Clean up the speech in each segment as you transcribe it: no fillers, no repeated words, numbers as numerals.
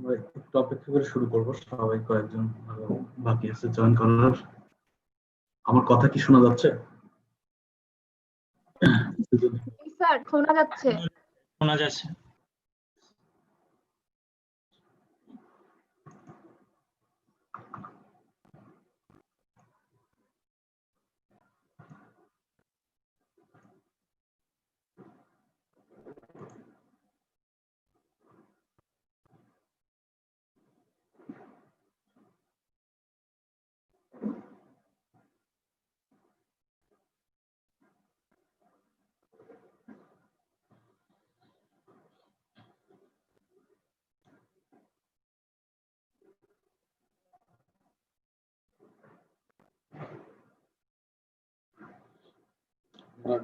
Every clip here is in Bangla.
আমরা একটু অপেক্ষা করে শুরু করব, সবাই কয়েকজন বাকি আছে জয়েন করার। আমার কথা কি শোনা যাচ্ছে? স্যার শোনা যাচ্ছে। শোনা যাচ্ছে।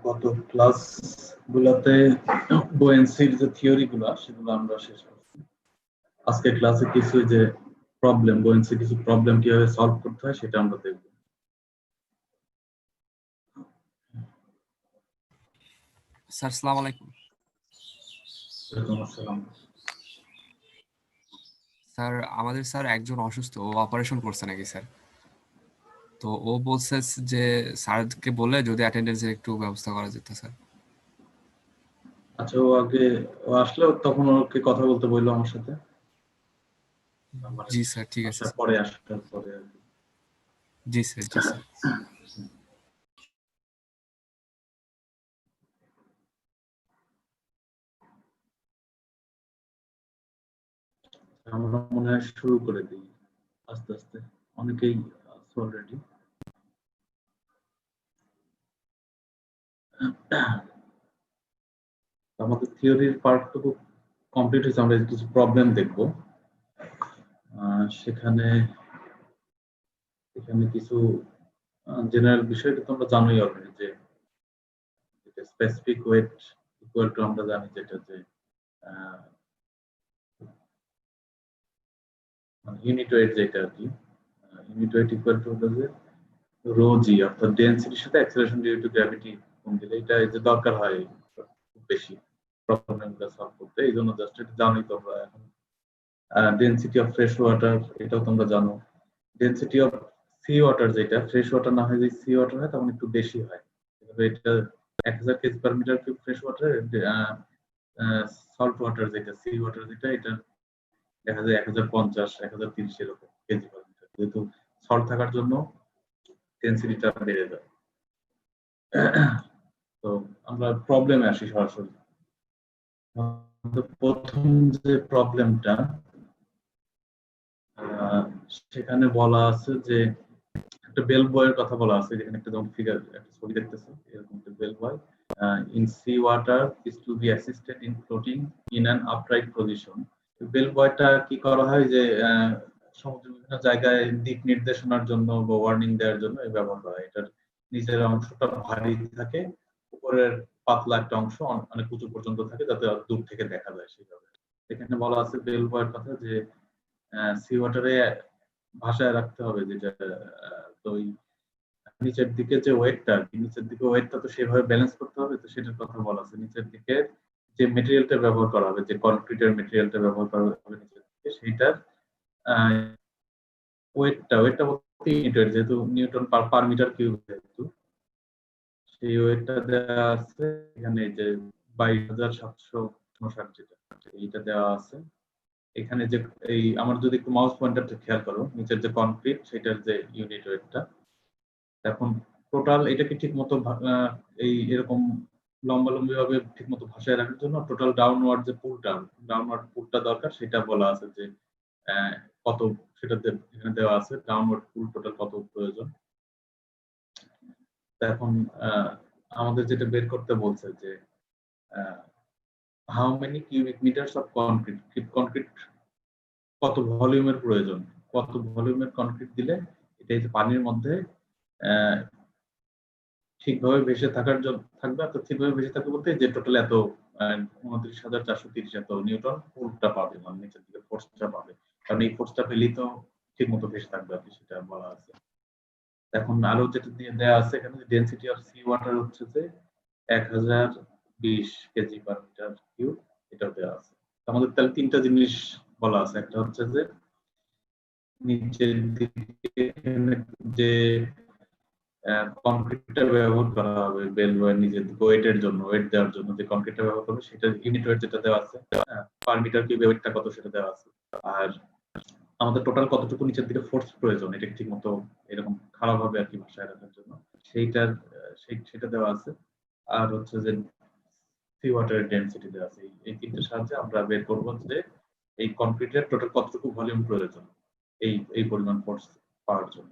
গত ক্লাস গুলাতে বুয়েন্সির যে থিওরি গুলা সেগুলো আমরা শেষ করছি। আজকে ক্লাসে কিছু যে প্রবলেম, বুয়েন্সির কিছু প্রবলেম কিভাবে সলভ করতে হয় সেটা আমরা দেখব। স্যার আসসালামু আলাইকুম। ওয়ালাইকুম আসসালাম। স্যার আমাদের স্যার একজন অসুস্থ, ও অপারেশন করছে নাকি স্যার? তো ও বলছে যে স্যারকে বলে যদি অ্যাটেন্ডেন্সের একটু ব্যবস্থা করা যেত স্যার। আচ্ছা, ও আসলে তখন ওকে কথা বলতে বললো আমার সাথে। জি স্যার, ঠিক আছে। পরে আসার পরে আর কি। জি স্যার, জি স্যার। আমরা মনে হয় শুরু করে দিই আস্তে আস্তে, অনেকেই অলরেডি। আমাদের থিওরির পার্টটুকু কমপ্লিট হয়েছে, আমরা কিছু প্রবলেম দেখব। সেখানে কিছু জেনারেল বিষয়টা তোমরা জানোই অলরেডি, যে স্পেসিফিক ওয়েট ইকুয়াল টু আমরা জানি যেটা যে ইউনিট ওয়েট, যেটা আর কি ইউনিট ওয়েট ইকুয়াল টু হলো যে রো জি, অর্থাৎ ডেনসিটির সাথে অ্যাক্সেলারেশন ডিউ টু গ্র্যাভিটি কোণ দিলে এটা যে দরকার হয় খুব বেশি প্রবলেমগুলো সলভ করতে। এই জন্য জাস্ট এটা জানোই তোমরা। এখন ডেনসিটি অফ ফ্রেশ ওয়াটার, এটাও তোমরা জানো। ডেনসিটি অফ সি ওয়াটার, যেটা ফ্রেশ ওয়াটার না হয়, যদি সি ওয়াটার হয় তখন একটু বেশি হয়। এটা 1000 KG per metre cube fresh water, salt water যেটা সি ওয়াটার যেটা, এটা দেখা যায় 1050 1030 এরকম কেজি পার মিটার। যেহেতু সল্ট থাকার জন্য ডেনসিটিটা বেড়ে যায়। তো আমরা প্রবলেমে আসি সরাসরি। প্রথম যে প্রবলেমটা, সেখানে বলা আছে যে একটা বেল বয়ের কথা বলা আছে। যেখানে একটা যেমন ফিগার, একটা ছবি দেখতেছো, এরকম একটা bell buoy in sea water is to be assisted in floating in an upright position. Bell বয়টা কি করা হয় যে সমুদ্রের বিভিন্ন জায়গায় দিক নির্দেশনার জন্য বা ওয়ার্নিং দেওয়ার জন্য ব্যবহার করা হয়। এটার নিচের অংশটা ভারী থাকে, উপরের পাতলা একটা অংশ অনেক উঁচু পর্যন্ত থাকে, যাতে দূর থেকে দেখা যায় সেভাবে। এখানে বলা আছে বেল বয়ের কথা যে সি ওয়াটারে ভাষায় রাখতে হবে, যেটা তো নিচের দিকে যে ওয়েটটা, নিচের দিকে ওয়েটটা তো সেভাবে ব্যালেন্স করতে হবে। তো সেটার কথা বলা আছে, নিচের দিকে যে মেটেরিয়ালটা ব্যবহার করা হবে, যে কনক্রিটের মেটেরিয়ালটা ব্যবহার করা হবে নিচের দিকে, সেইটার ওয়েটটা বলতে ইউনিট, যেহেতু নিউটন পার মিটার কিউব, যেহেতু সেই ওয়েটটা দেওয়া আছে এখানে, যে 22,759 যেটা, এইটা দেওয়া আছে এখানে। যে এই আমার যদি একটু মাউস পয়েন্টারটা খেয়াল করো, নিচের যে কনক্রিট সেটার যে ইউনিট ওয়েটটা, এখন টোটাল এটাকে ঠিক মতো এই এরকম লম্বালম্বি ভাবে ঠিক মতো ভাষায় রাখার জন্য টোটাল ডাউনওয়ার্ড যে পুলটা দরকার, সেটা বলা আছে যে কত, সেটা এখানে দেওয়া আছে ডাউনওয়ার্ড পুল টোটাল কত প্রয়োজন। এখন আমাদের যেটা বের করতে বলছে যে how many cubic metres of concrete কত ভলিউমের প্রয়োজন, কত ভলিউমের কনক্রিট দিলে এটা যে পানির মধ্যে ঠিকভাবে ভেসে থাকার জন্য থাকবে। অর্থাৎ ঠিকভাবে ভেসে থাকবে বলতে যে টোটাল এত 29,430 এত নিউটন পুলটা পাবে, মানে নিচের দিকে ফোর্সটা পাবে। কারণ এই ফোর্সটা পেলেই তো ঠিক মতো ভেসে থাকবে আর কি, সেটা বলা আছে। এখন আরো যেটা দিয়ে দেওয়া আছে এখানে, ডেনসিটি অফ সি ওয়াটার হচ্ছে যে 1020 কেজি পার মিটার কিউব, এটাও দেওয়া আছে। আমাদের তাহলে তিনটা জিনিস বলা আছে। একটা হচ্ছে যে নিচের দিকে যে কংক্রিটটা ব্যবহার করা হবে বেল বয়ের নিজের ওয়েটের জন্য, ওয়েট দেওয়ার জন্য যে কংক্রিটটা ব্যবহার করবে সেটা ইউনিট ওয়েট যেটা দেওয়া আছে, পার মিটার কিউবে ওয়েটটা কত সেটা দেওয়া আছে। আর আমাদের টোটাল কতটুকু নিচের দিকে ফোর্স প্রয়োজন এটা ঠিক মতো এরকম খারাপ হবে আর কি ভাষায় রাখার জন্য সেইটার সেটা দেওয়া আছে। আর হচ্ছে যে সি ওয়াটারের ডেনসিটি দেওয়া আছে। এই তিনটের সাহায্যে আমরা বের করব যে এই কংক্রিটের টোটাল কতটুকু ভলিউম প্রয়োজন এই পরিমাণ ফোর্স পাওয়ার জন্য।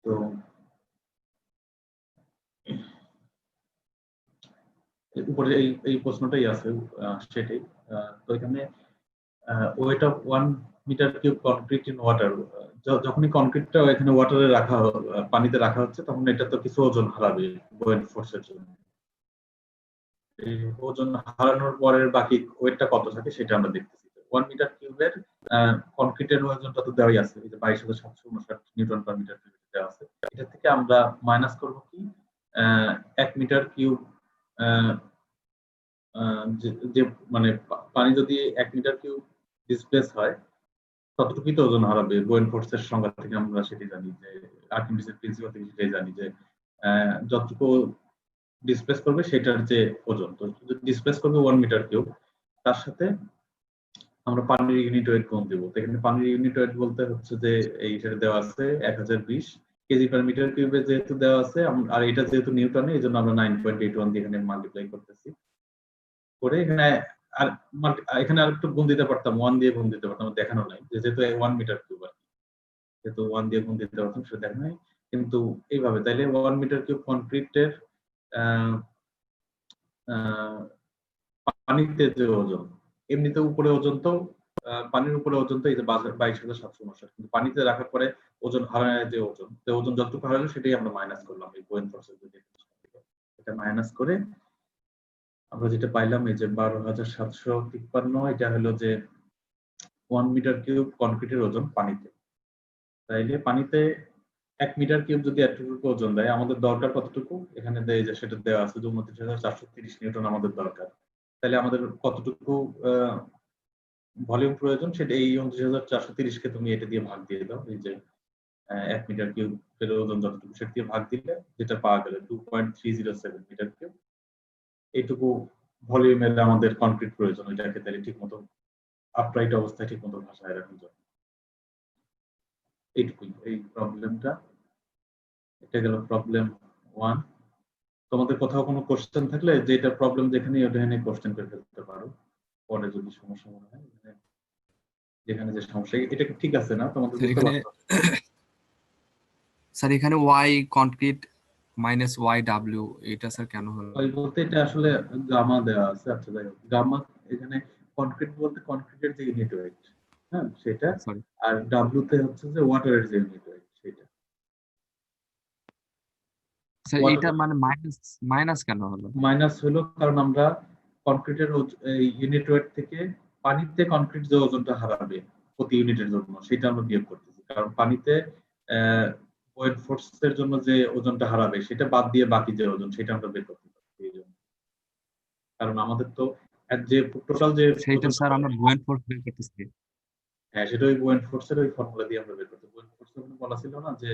তো উপরে এই প্রশ্নটাই আছে, সেটাই। তো এখানে weight of 1 metre cube concrete in water, যখনই কনক্রিটটা এখানে ওয়াটারে রাখা পানিতে রাখা হচ্ছে তখন এটা তো কিছু ওজন হারাবে বুয়েন্ট ফোর্সের জন্য। এই ওজন হারানোর পরের বাকি ওয়েটটা কত থাকে সেটা আমরা দেখতেছি। 1 মিটার কিউবের কনক্রিটের ওজনটা তো দেওয়াই আছে, এই যে 22,759 নিউটন পার মিটার কিউব দেওয়া আছে। এটা থেকে আমরা মাইনাস করব কি 1 মিটার কিউব যে মানে পানি যদি 1 মিটার কিউব ডিসপ্লেস হয় ততটুকুই তো ওজন হারাবে বুয়েন্ট ফোর্সের সংজ্ঞা থেকে আমরা সেটি জানি, যে আর্কিমিডিসের প্রিন্সিপাল থেকে সেটাই জানি যে যতটুকু ডিসপ্লেস করবে সেটার যে ওজন, তো ডিসপ্লেস করবে 1 মিটার কিউব, তার সাথে আমরা পানির ইউনিট ওয়েট গুণ দেব। তো এখানে পানির ইউনিট ওয়েট বলতে হচ্ছে যে এইটা দেওয়া আছে 1020 কেজি পার মিটার কিউবে যেহেতু দেওয়া আছে, আর এটা যেহেতু নিউটনে এই জন্য আমরা 9.81 দিয়ে এখানে মাল্টিপ্লাই করতেছি করে এখানে। আর এখানে আরেকটু গুণ দিতে পারতাম, 1 দিয়ে গুণ দিতে পারতাম, দেখানো নাই যেহেতু 1 মিটার কিউব আর যেহেতু 1 দিয়ে গুণ দিতে পারতাম সেটা দেখানো নাই। কিন্তু এইভাবে তাইলে 1 মিটার কিউব কনক্রিটের পানিতে যে ওজন, এমনিতে উপরে ওজন তো পানির উপরে ওজন তো এই যে 22,759, কিন্তু পানিতে রাখার পরে ওজন হারানোর যে ওজন, তো ওজন যতটুকু হারালো সেটাই আমরা মাইনাস করলাম এই বুয়েন্ট ফোর্সের যে এটা মাইনাস করে আমরা যেটা পাইলাম এই যে 12,753, এটা হলো যে 1 মিটার কিউব কনক্রিটের ওজন পানিতে। তাইলে পানিতে 1 মিটার কিউব যদি এতটুকু ওজন দেয়, আমাদের দরকার কতটুকু এখানে দেয় যে সেটা দেওয়া আছে 29,430 নিউটন আমাদের দরকার। তাহলে আমাদের কতটুকু ভলিউম প্রয়োজন সেটা এই 29,430 কে তুমি এটা দিয়ে ভাগ দিয়ে দাও, এই যে 1 মিটার কিউব এর ওজন যতটুকু সেটা দিয়ে ভাগ দিলে যেটা পাওয়া গেল 2.307 মিটার কিউব। এইটুকু ভলিউমের আমাদের কনক্রিট প্রয়োজন, ওইটাকে তাহলে ঠিক মতো আপরাইট অবস্থায় ঠিক মতো ভাষায় রাখার জন্য। এইটুকুই এই প্রবলেমটা। এটা গেল প্রবলেম 1। তোমাদের কোথাও কোনো কোশ্চেন থাকলে যেটা প্রবলেম যেখানে ওখানে কোশ্চেন করে ফেলতে পারো, পরে যদি সমস্যা মনে হয় যেখানে যে সমস্যা এটা ঠিক আছে না তোমাদের বুঝতে পারছো? স্যার এখানে Y concrete minus Y W এটা স্যার কেন হলো? ওই বলতে এটা আসলে গামা দেওয়া আছে। আচ্ছা যাই হোক, গামা এখানে কনক্রিট বলতে কনক্রিটের যে ইউনিট ওয়েট, হ্যাঁ সেটা, সরি আর ডাব্লিউ তে হচ্ছে যে ওয়াটারের যে ইউনিট ওয়েট সেটা। স্যার এটা মানে মাইনাস কেন হলো? মাইনাস হলো কারণ আমরা কনক্রিটের ইউনিট ওয়েট থেকে পানিতে কনক্রিট যে ওজনটা হারাবে প্রতি ইউনিটের জন্য সেটা আমরা বিয়োগ করতেছি, কারণ পানিতে ওয়েট ফোর্সের জন্য যে ওজনটা হারাবে সেটা বাদ দিয়ে বাকি যে ওজন সেটা আমরা বের করতে পারি। এই জন্য, কারণ আমাদের তো যে টোটাল যে সেইটা স্যার আমরা বুয়েন্ট ফোর্স বের করতেছি। হ্যাঁ সেটা ওই বুয়েন্ট ফোর্সের ওই ফর্মুলা দিয়ে আমরা বের করতে। বুয়েন্ট ফোর্স এর বলা ছিল না যে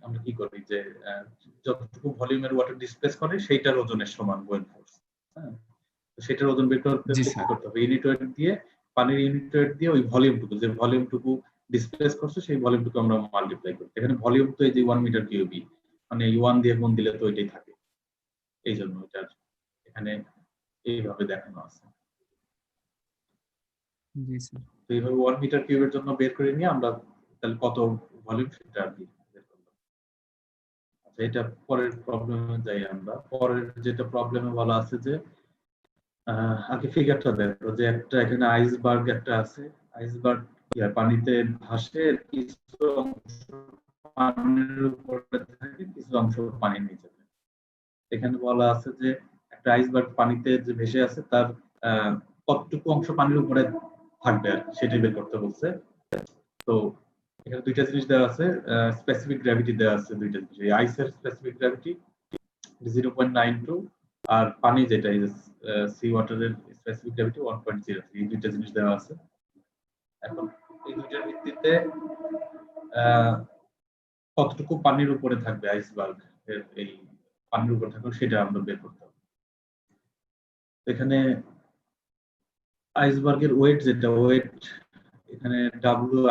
আমরা কি করি যে যতটুকু ভলিউমের ওয়াটার ডিসপ্লেস করে সেইটার ওজনের সমান বুয়েন্ট ফোর্স। হ্যাঁ, তো সেটার ওজন বের করতে করতে হবে ইউনিট ওয়েট দিয়ে, পানির ইউনিট ওয়েট দিয়ে ওই ভলিউমটুকু, যে ভলিউমটুকু ডিসপ্লেস করছে সেই ভলিউমটুকু আমরা মাল্টিপ্লাই করি। এখানে ভলিউম তো এই যে 1 মিটার কিউবই, মানে 1 দিয়ে গুণ দিলে তো এটাই থাকে, এই জন্য এটা এখানে এইভাবে দেখানো আছে। জি স্যার। তো এইভাবে 1 মিটার কিউবের জন্য বের করে নিয়ে আমরা তাহলে কত ভলিউম সেটা আর কি বের করলাম। আচ্ছা, এটা পরের প্রবলেমে যাই আমরা। পরের যেটা প্রবলেমে বলা আছে যে আগে ফিগারটা দেখো যে একটা এখানে আইসবার্গ একটা আছে, আইসবার্গ পানিতে ভাসে, কিছু অংশ পানির উপরে থাকে কিছু অংশ পানির নিচে থাকে। এখানে বলা আছে যে একটা আইসবার্গ পানিতে যে ভেসে আছে তার কতটুকু অংশ পানির উপরে থাকবে আর সেটা বের করতে বলছে। তো এখানে দুইটা জিনিস দেওয়া আছে, স্পেসিফিক গ্র্যাভিটি দেওয়া আছে দুইটা জিনিস। এই আইসের স্পেসিফিক গ্র্যাভিটি 0.92 আর পানি যেটা সি ওয়াটারের স্পেসিফিক গ্র্যাভিটি 1.03, এই দুইটা জিনিস দেওয়া আছে। এখন এই দুইটার ভিত্তিতে কতটুকু পানির উপরে থাকবে আইসবার্গ, এই পানির উপরে থাকবে সেটা আমরা বের করতে হবে। এখানে আইসবার্গের ওয়েট, যেটা ওয়েট এখানে ডাব্লিউ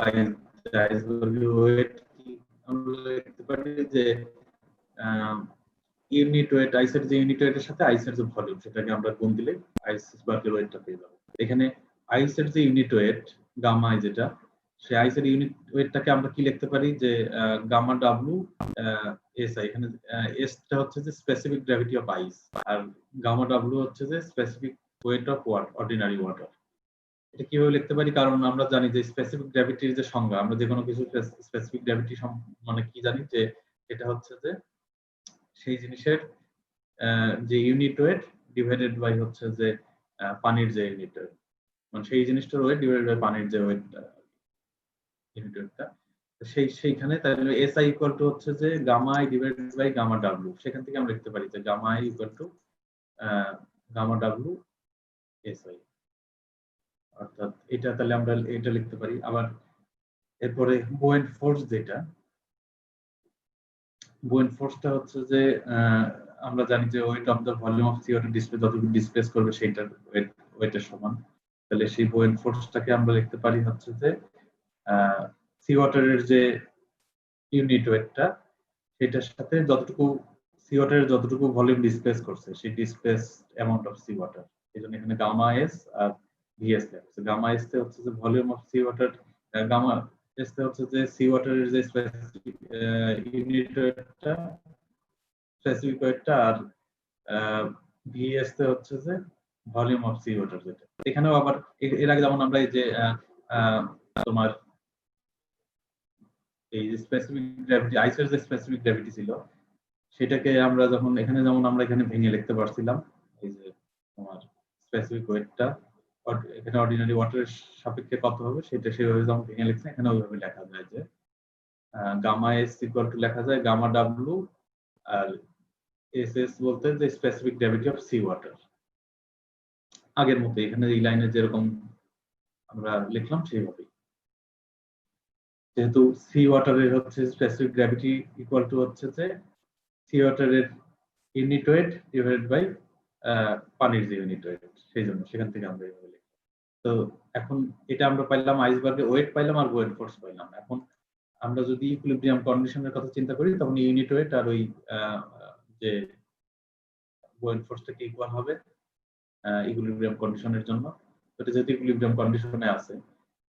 আইসবার্গের ওয়েট কি আমরা দেখতে পারি যে ইউনিট ওয়েট, আইসের যে ইউনিট ওয়েটের সাথে আইসের যে ভলিউম সেটাকে আমরা গুণ দিলে আইসবার্গের ওয়েটটা পেয়ে যাবো। এখানে আইসের যে ইউনিট ওয়েট গামা যেটা, সেই আইসের ইউনিট ওয়েটটাকে আমরা কি লিখতে পারি যে গামা ডাব্লিউ এস আই। এখানে এসটা হচ্ছে যে স্পেসিফিক গ্র্যাভিটি অফ আইস, আর গামা ডাব্লিউ হচ্ছে যে specific weight of ordinary water. এটা কিভাবে লিখতে পারি, কারণ আমরা জানি যে স্পেসিফিক গ্র্যাভিটির যে সংজ্ঞা, আমরা যে কোনো কিছু স্পেসিফিক গ্র্যাভিটি মানে কি জানি যে এটা হচ্ছে যে সেই জিনিসের যে ইউনিট ওয়েট ডিভাইডেড বাই হচ্ছে যে পানির যে ইউনিট ওয়েট, মানে সেই জিনিসটার ওয়েট ডিভাইডেড বাই পানির যে ওয়েট ইউনিট ওয়েটটা, সেইখানে তাহলে এস আই ইকুয়াল টু হচ্ছে যে gamma I divided by gamma W. সেখান থেকে আমরা লিখতে পারি যে gamma I equal to gamma W S I, অর্থাৎ এটা তাহলে আমরা এটা লিখতে পারি। আবার এরপরে বুয়েন্ট ফোর্স, যেটা বুয়েন্ট ফোর্সটা হচ্ছে যে আমরা জানি যে weight of the volume of sea water displace যতটুকু ডিসপ্লেস করবে সেইটার ওয়েটের সমান। তাহলে সেই বুয়েন্ট ফোর্সটাকে আমরা লিখতে পারি হচ্ছে যে সি ওয়াটারের যে ইউনিট ওয়েটটা সেটার সাথে যতটুকু সি ওয়াটারের যতটুকু ভলিউম ডিসপ্লেস করছে সেই displace amount of sea water. এই জন্য এখানে গামা এস আর ভিএস লেখা আছে। গামা এস তে হচ্ছে যে volume of sea water, gamma S তে হচ্ছে যে সি ওয়াটারের যে স্পেসিফিক ইউনিট ওয়েটটা, স্পেসিফিক ওয়েটটা, আর ভিএস তে হচ্ছে যে ভলিউম অফ সি ওয়াটার যেটা। এখানেও আবার এর আগে যেমন আমরা এই যে তোমার এই স্পেসিফিক গ্র্যাভিটি, আইসের যে স্পেসিফিক গ্র্যাভিটি ছিল সেটাকে আমরা যখন এখানে যেমন আমরা এখানে ভেঙে লিখতে পারছিলাম, এই যে তোমার স্পেসিফিক ওয়েটটা এখানে অর্ডিনারি ওয়াটারের সাপেক্ষে কত হবে সেটা সেভাবে যখন ভেঙে লিখছে এখানে ওইভাবে লেখা যায় যে গামা এস ইকুয়াল টু লেখা যায় গামা ডাব্লিউ আর এস এস বলতে যে specific gravity of sea water. আগের মতো এখানে এই লাইনে যেরকম আমরা লিখলাম সেইভাবেই, যেহেতু সি ওয়াটারের হচ্ছে স্পেসিফিক গ্র্যাভিটি ইকুয়াল টু হচ্ছে যে সি ওয়াটারের ইউনিট ওয়েট ডিভাইডেড বাই পানির যে ইউনিট ওয়েট, সেই জন্য সেখান থেকে আমরা এইভাবে লিখি। তো এখন এটা আমরা পাইলাম আইসবার্গের ওয়েট পাইলাম আর বুয়েন্ট ফোর্স পাইলাম। এখন আমরা যদি ইকুইলিব্রিয়াম কন্ডিশনের কথা চিন্তা করি তখন ইউনিট ওয়েট আর ওই যে বুয়েন্ট ফোর্সটাকে ইকুয়াল হবে ইকুইলিব্রিয়াম কন্ডিশনের জন্য। এটা যেহেতু ইকুইলিব্রিয়াম কন্ডিশনে আছে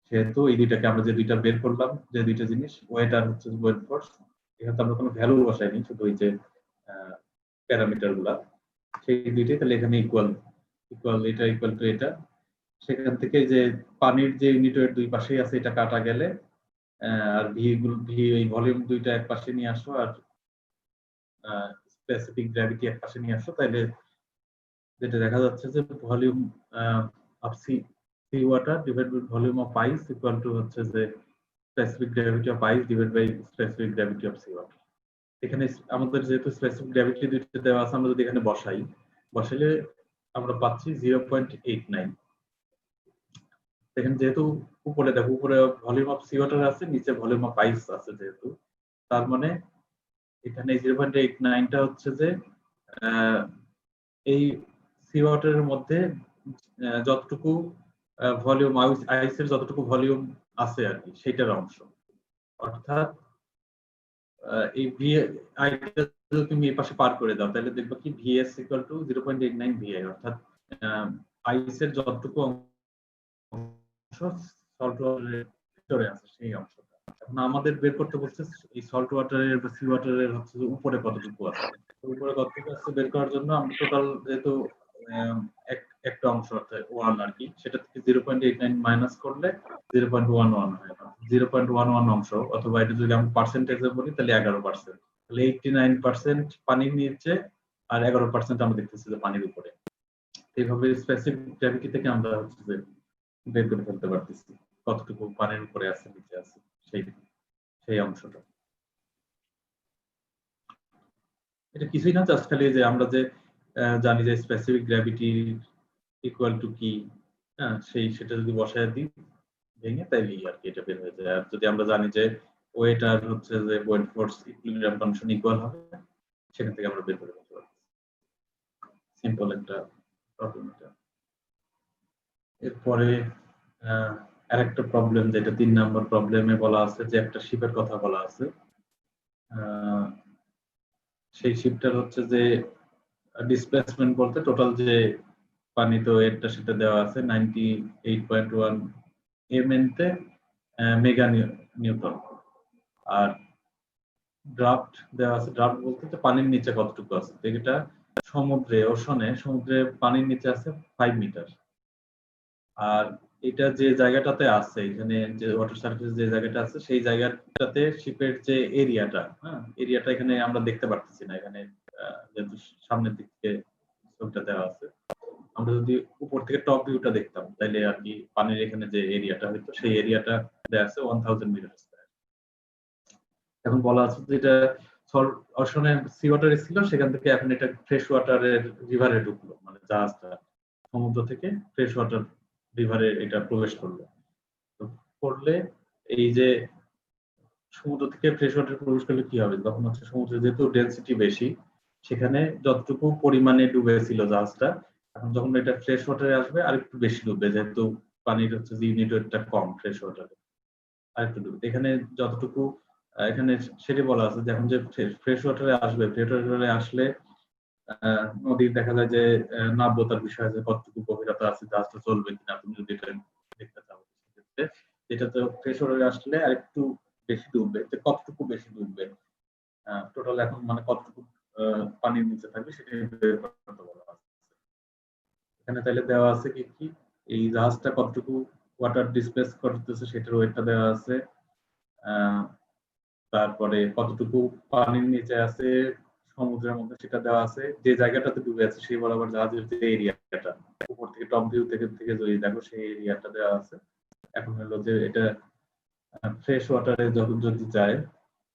সেহেতু এই দুইটাকে আমরা যে দুইটা বের করলাম, যে দুইটা জিনিস ওয়েট আর হচ্ছে বুয়েন্ট ফোর্স, এখানে আমরা কোনো ভ্যালু বসাইনি, শুধু ওই যে প্যারামিটার গুলা সেই দুইটাই, তাহলে এখানে ইকুয়াল এটা ইকুয়াল টু এটা। সেখান থেকে যে পানির যে ইউনিট ওয়েট দুই পাশেই আছে এটা কাটা গেলে আর ভি এই ভলিউম দুইটা এক পাশে নিয়ে আসো আর স্পেসিফিক গ্র্যাভিটি এক পাশে নিয়ে আসো, তাহলে যেটা দেখা যাচ্ছে যে volume of sea water divide by volume of ice equal to হচ্ছে যে specific gravity of ice divide by specific gravity of sea water. এখানে আমাদের যেহেতু স্পেসিফিক গ্র্যাভিটি দুইটা দেওয়া আছে, আমরা যদি এখানে বসাইলে আমরা পাচ্ছি 0.89। এখানে যেহেতু উপরে দেখো, উপরে ভলিউম অফ সি ওয়াটার আছে, নিচে ভলিউম অফ আইস আছে, যেহেতু তার মানে এখানে 0.89টা হচ্ছে যে এই সি ওয়াটারের মধ্যে যতটুকু ভলিউম আইসের যতটুকু ভলিউম আছে আর কি সেটার অংশ। অর্থাৎ এই ভি আইটা যদি তুমি এই পাশে পার করে দাও তাহলে দেখবে কি ভিএস ইকুয়াল টু 0.89 ভিআই, অর্থাৎ আইসের যতটুকু অংশ সল্ট ওয়াটারের ভিতরে আছে সেই অংশটা। এখন আমাদের বের করতে বলছে এই সল্ট ওয়াটারের বা সি ওয়াটারের হচ্ছে উপরে কতটুকু আছে, উপরে কতটুকু আছে বের করার জন্য আমরা টোটাল যেহেতু একটা অংশ অর্থাৎ 1 আর কি, সেটা থেকে 0.89 মাইনাস করলে 0.11 হয়। 0.11 অংশ, অথবা এটা যদি আমরা পার্সেন্টেজে বলি তাহলে 11%। তাহলে 89% পানির নিচে আর 11% আমরা দেখতেছি যে পানির উপরে। এইভাবে স্পেসিফিক গ্র্যাভিটি থেকে আমরা হচ্ছে যে বের করে ফেলতে পারতেছি কতটুকু পানির উপরে আছে নিচে আছে সেই অংশটা। এটা কিছুই না, জাস্ট খালি যে আমরা যে জানি যে স্পেসিফিক গ্র্যাভিটি ইকুয়াল টু কি, হ্যাঁ সেটা যদি বসায় দিই ভেঙে, তাইলেই আর কি এটা বের হয়ে যায়। আর যদি আমরা জানি যে ওয়েট আর হচ্ছে যে weight force equilibrium condition equal হবে, সেখান থেকে আমরা বের করে ফেলতে পারি। সিম্পল একটা প্রবলেম এটা। এরপরে আরেকটা প্রবলেম, যেটা 3 নম্বর প্রবলেমে বলা আছে যে একটা শিপের কথা বলা আছে। সেই শিপটার হচ্ছে যে ডিসপ্লেসমেন্ট বলতে টোটাল যে পানি তো এটা সেটা দেওয়া আছে 98.1 mn তে মেগা নিউটন। আর ড্রাফট দেওয়া আছে, ড্রাফট বলতে যে পানির নিচে কতটুকু আছে, এটা সমুদ্রে পানির নিচে আছে 5 মিটার। আর এটা যে জায়গাটাতে আছে, এখানে যে ওয়াটার সারফেস যে জায়গাটা আছে, সেই জায়গাটাতে শিপের যে এরিয়াটা, হ্যাঁ এরিয়াটা এখানে আমরা দেখতে পারতেছি না, এখানে যেহেতু সামনের দিক থেকে ছবিটা দেওয়া আছে। আমরা যদি উপর থেকে টপ ভিউটা দেখতাম, তাহলে আর কি পানির এখানে যে এরিয়াটা হইতো, সেই এরিয়াটা দেওয়া আছে 1000 মিটার স্কয়ার। এখন বলা আছে যে এটা অশনে সি ওয়াটারে ছিল, সেখান থেকে এখন এটা ফ্রেশ ওয়াটারের রিভারে ঢুকলো, মানে জাহাজটা সমুদ্র থেকে ফ্রেশ ওয়াটার রিভারে এটা প্রবেশ করলো। তো করলে এই যে সমুদ্র থেকে ফ্রেশ ওয়াটার প্রবেশ করলে কি হবে, তখন হচ্ছে সমুদ্রে যেহেতু ডেনসিটি বেশি, সেখানে যতটুকু পরিমাণে ডুবেছিল জাহাজটা, এখন যখন এটা ফ্রেশ ওয়াটারে আসবে আর একটু বেশি ডুববে, যেহেতু পানির হচ্ছে যে ইউনিট ওয়েটটা কম ফ্রেশ ওয়াটারে, আর একটু ডুববে। এখানে যতটুকু এখানে সেটি বলা আছে যে এখন যে ফ্রেশ ওয়াটারে আসবে, ফ্রেশ ওয়াটারে আসলে নদীর দেখা যায় যে নাব্যতার বিষয় আছে, কতটুকু গভীরতা আছে, জাহাজটা চলবে কিনা, তুমি যদি এটা দেখতে চাও সেক্ষেত্রে এটা তো ফ্রেশ ওয়াটারে আসলে আর একটু বেশি ডুববে, তো কতটুকু বেশি ডুববে, টোটাল এখন মানে কতটুকু পানির নিচে থাকবে সেটা বের করতে বলা আছে। এখানে তাহলে দেওয়া আছে কি কি, এই জাহাজটা কতটুকু ওয়াটার ডিসপ্লেস করতেছে সেটার ওয়েটটা দেওয়া আছে, তারপরে কতটুকু পানির নিচে আছে সমুদ্রের মধ্যে সেটা দেওয়া আছে, যে জায়গাটাতে ডুবে আছে সেই বরাবর জাহাজের যে এরিয়াটা উপর থেকে টপ ভিউ থেকে যদি দেখো সেই এরিয়াটা দেওয়া আছে। এখন হলো যে এটা ফ্রেশ ওয়াটারে যখন যদি যায়,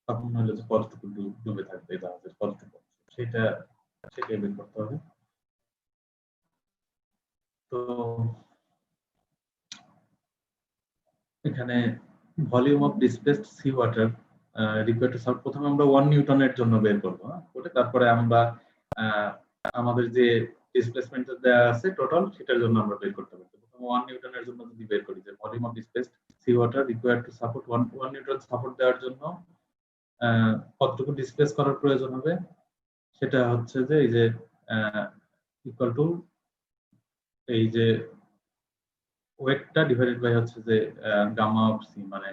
তখন হলো যে কতটুকু ডুবে থাকবে জাহাজের কতটুকু, সেটাই বের করতে হবে। তো এখানে volume of displaced sea water required to serve, প্রথমে আমরা 1 নিউটনের জন্য বের করব, করে তারপরে আমরা আমাদের যে ডিসপ্লেসমেন্ট দেওয়া আছে টোটাল, সেটার জন্য আমরা বের করতে পারবো। প্রথমে 1 নিউটনের জন্য যদি বের করি যে volume of displaced sea water required to support 1 newton support দেওয়ার জন্য কতটুকু ডিসপ্লেস করার প্রয়োজন হবে, সেটা হচ্ছে যে এই যে ইকুয়াল টু এই যে ওয়েটটা ডিভাইডেড বাই হচ্ছে যে গামা অফ সি, মানে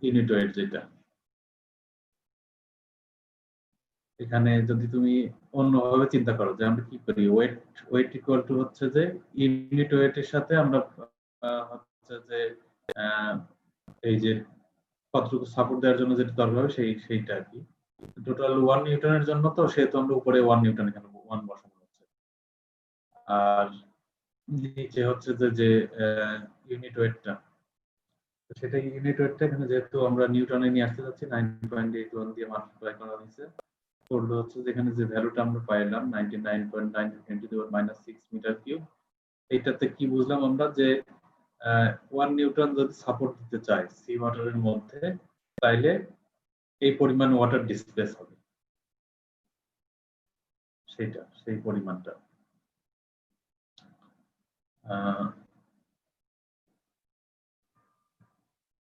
ইউনিট ওয়েট যেটা। এখানে যদি তুমি অন্যভাবে চিন্তা করো যে আমরা কি করি, ওয়েট ইকুয়াল টু হচ্ছে যে ইউনিট ওয়েটের সাথে আমরা হচ্ছে যে এই যে কতটুকু সাপোর্ট দেওয়ার জন্য যেটা দরকার হবে সেইটা আর কি। টোটাল 1 নিউটনের জন্য, তো সেহেতু আমরা উপরে 1 নিউটন এখানে 1 বসানো হচ্ছে, আর নিচে হচ্ছে যে ইউনিট ওয়েটটা, সেটা ইউনিট ওয়েটটা এখানে যেহেতু আমরা নিউটনে নিয়ে আসতে যাচ্ছি 9.81 দিয়ে মাল্টিপ্লাই করা হয়েছে, করলে হচ্ছে যেখানে যে ভ্যালুটা আমরা পাইলাম 99.9 6 মিটার কিউব। এইটাতে কি বুঝলাম আমরা যে 1 নিউটন যদি সাপোর্ট দিতে চাই সি ওয়াটারের মধ্যে, তাইলে এই পরিমাণ ওয়াটার ডিসপ্লেস হবে, সেই পরিমাণটা।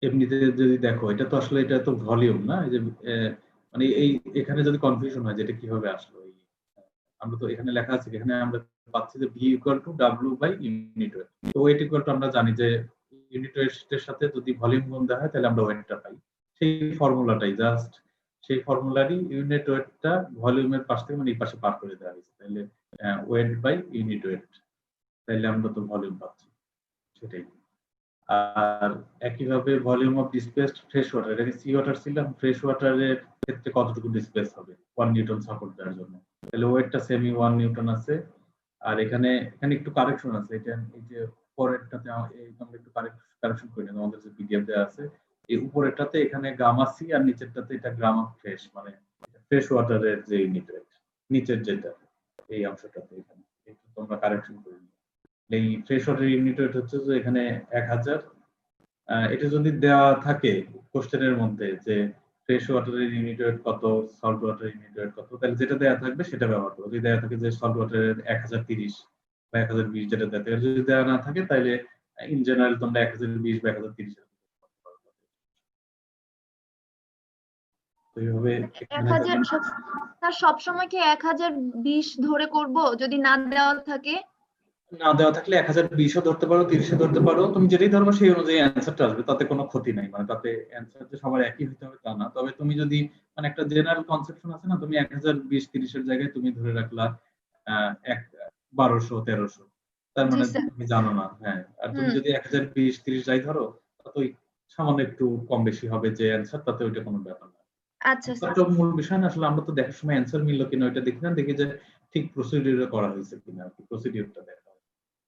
এমনিতে যদি দেখো, এটা তো আসলে এটা তো ভলিউম না, এই যে মানে এখানে যদি কনফিউশন হয় যেটা কিভাবে আসলো, আমরা তো এখানে লেখা আছে, এখানে আমরা পাচ্ছি যে V equal to W by unit weight. তো ওয়েট ইকুয়াল টু আমরা জানি যে ইউনিট ওয়েটের সাথে যদি ভলিউম গুণ দেওয়া হয় তাহলে আমরা ওয়েটটা পাই, সেই ফর্মুলাটাই জাস্ট, সেই ফর্মুলারই ইউনিট ওয়েটটা ভলিউমের পাশ থেকে মানে এই পাশে পার করে দেওয়া হয়েছে, তাহলে ওয়েট বাই ইউনিট ওয়েট, তাহলে আমরা তো ভলিউম পাচ্ছি সেটাই। আর একইভাবে volume of displaced fresh water, এটাকে সি ওয়াটার ছিল, ফ্রেশ ওয়াটারের ক্ষেত্রে কতটুকু ডিসপ্লেস হবে 1 নিউটন সাপোর্ট দেওয়ার জন্য, তাহলে ওয়েটটা সেমি 1 নিউটন আছে। আর এখানে একটু কারেকশন আছে, এটা এই যে পরেরটাতে আমরা একটু কারেকশন করে নিলাম, আমাদের যে পিডিএফ দেওয়া আছে এই উপরেরটাতে এখানে গামা সি, আর নিচেরটাতে এটা গামা ফ্রেশ, মানে ফ্রেশ ওয়াটারের যে ইউনিট ওয়েট নিচের যেটা এই অংশটাতে, এখানে একটু তোমরা কারেকশন করে নিও। এই ফ্রেশ ওয়াটার ইউনিট ওয়েট হচ্ছে যে এখানে 1000, এটা যদি দেওয়া থাকে কোশ্চেনের মধ্যে যে ফ্রেশ ওয়াটারের ইউনিট ওয়েট কত, সল্ট ওয়াটারের ইউনিট ওয়েট কত, তাহলে যেটা দেওয়া থাকবে সেটা ব্যবহার করো। যদি দেওয়া থাকে যে সল্ট ওয়াটারের 1030 বা 1020 যেটা দেওয়া থাকে, যদি দেওয়া না থাকে তাহলে ইন জেনারেল তোমরা 1020 বা 1030 তো এইভাবে এখানে 1000 স্যার সবসময় কি 1020 ধরে করব যদি না দেওয়া থাকে? না দেওয়া থাকলে 1020ও ধরতে পারো, 30ও ধরতে পারো, তুমি যেটাই ধরবে সেই অনুযায়ী অ্যান্সারটা আসবে, তাতে কোনো ক্ষতি নাই। মানে তাতে অ্যান্সার যে সবার একই হতে হবে তা না। তবে তুমি যদি মানে একটা জেনারেল কনসেপশন আছে না, তুমি 1020-30 এর জায়গায় তুমি ধরে রাখলা 1200-1300, তার জি মানে স্যার। তুমি জানো না। হ্যাঁ, আর তুমি যদি 1020-30 যাই ধরো, ততই সামান্য একটু কম বেশি হবে যে অ্যান্সার, তাতে ওইটা কোনো ব্যাপার না। আচ্ছা স্যার। তো মূল বিষয় না, আসলে আমরা তো দেখার সময় অ্যান্সার মিললো কিনা ওইটা দেখি না, দেখি যে ঠিক প্রসিডিউরে করা হয়েছে কিনা, প্রসিডিউরটা দেখা।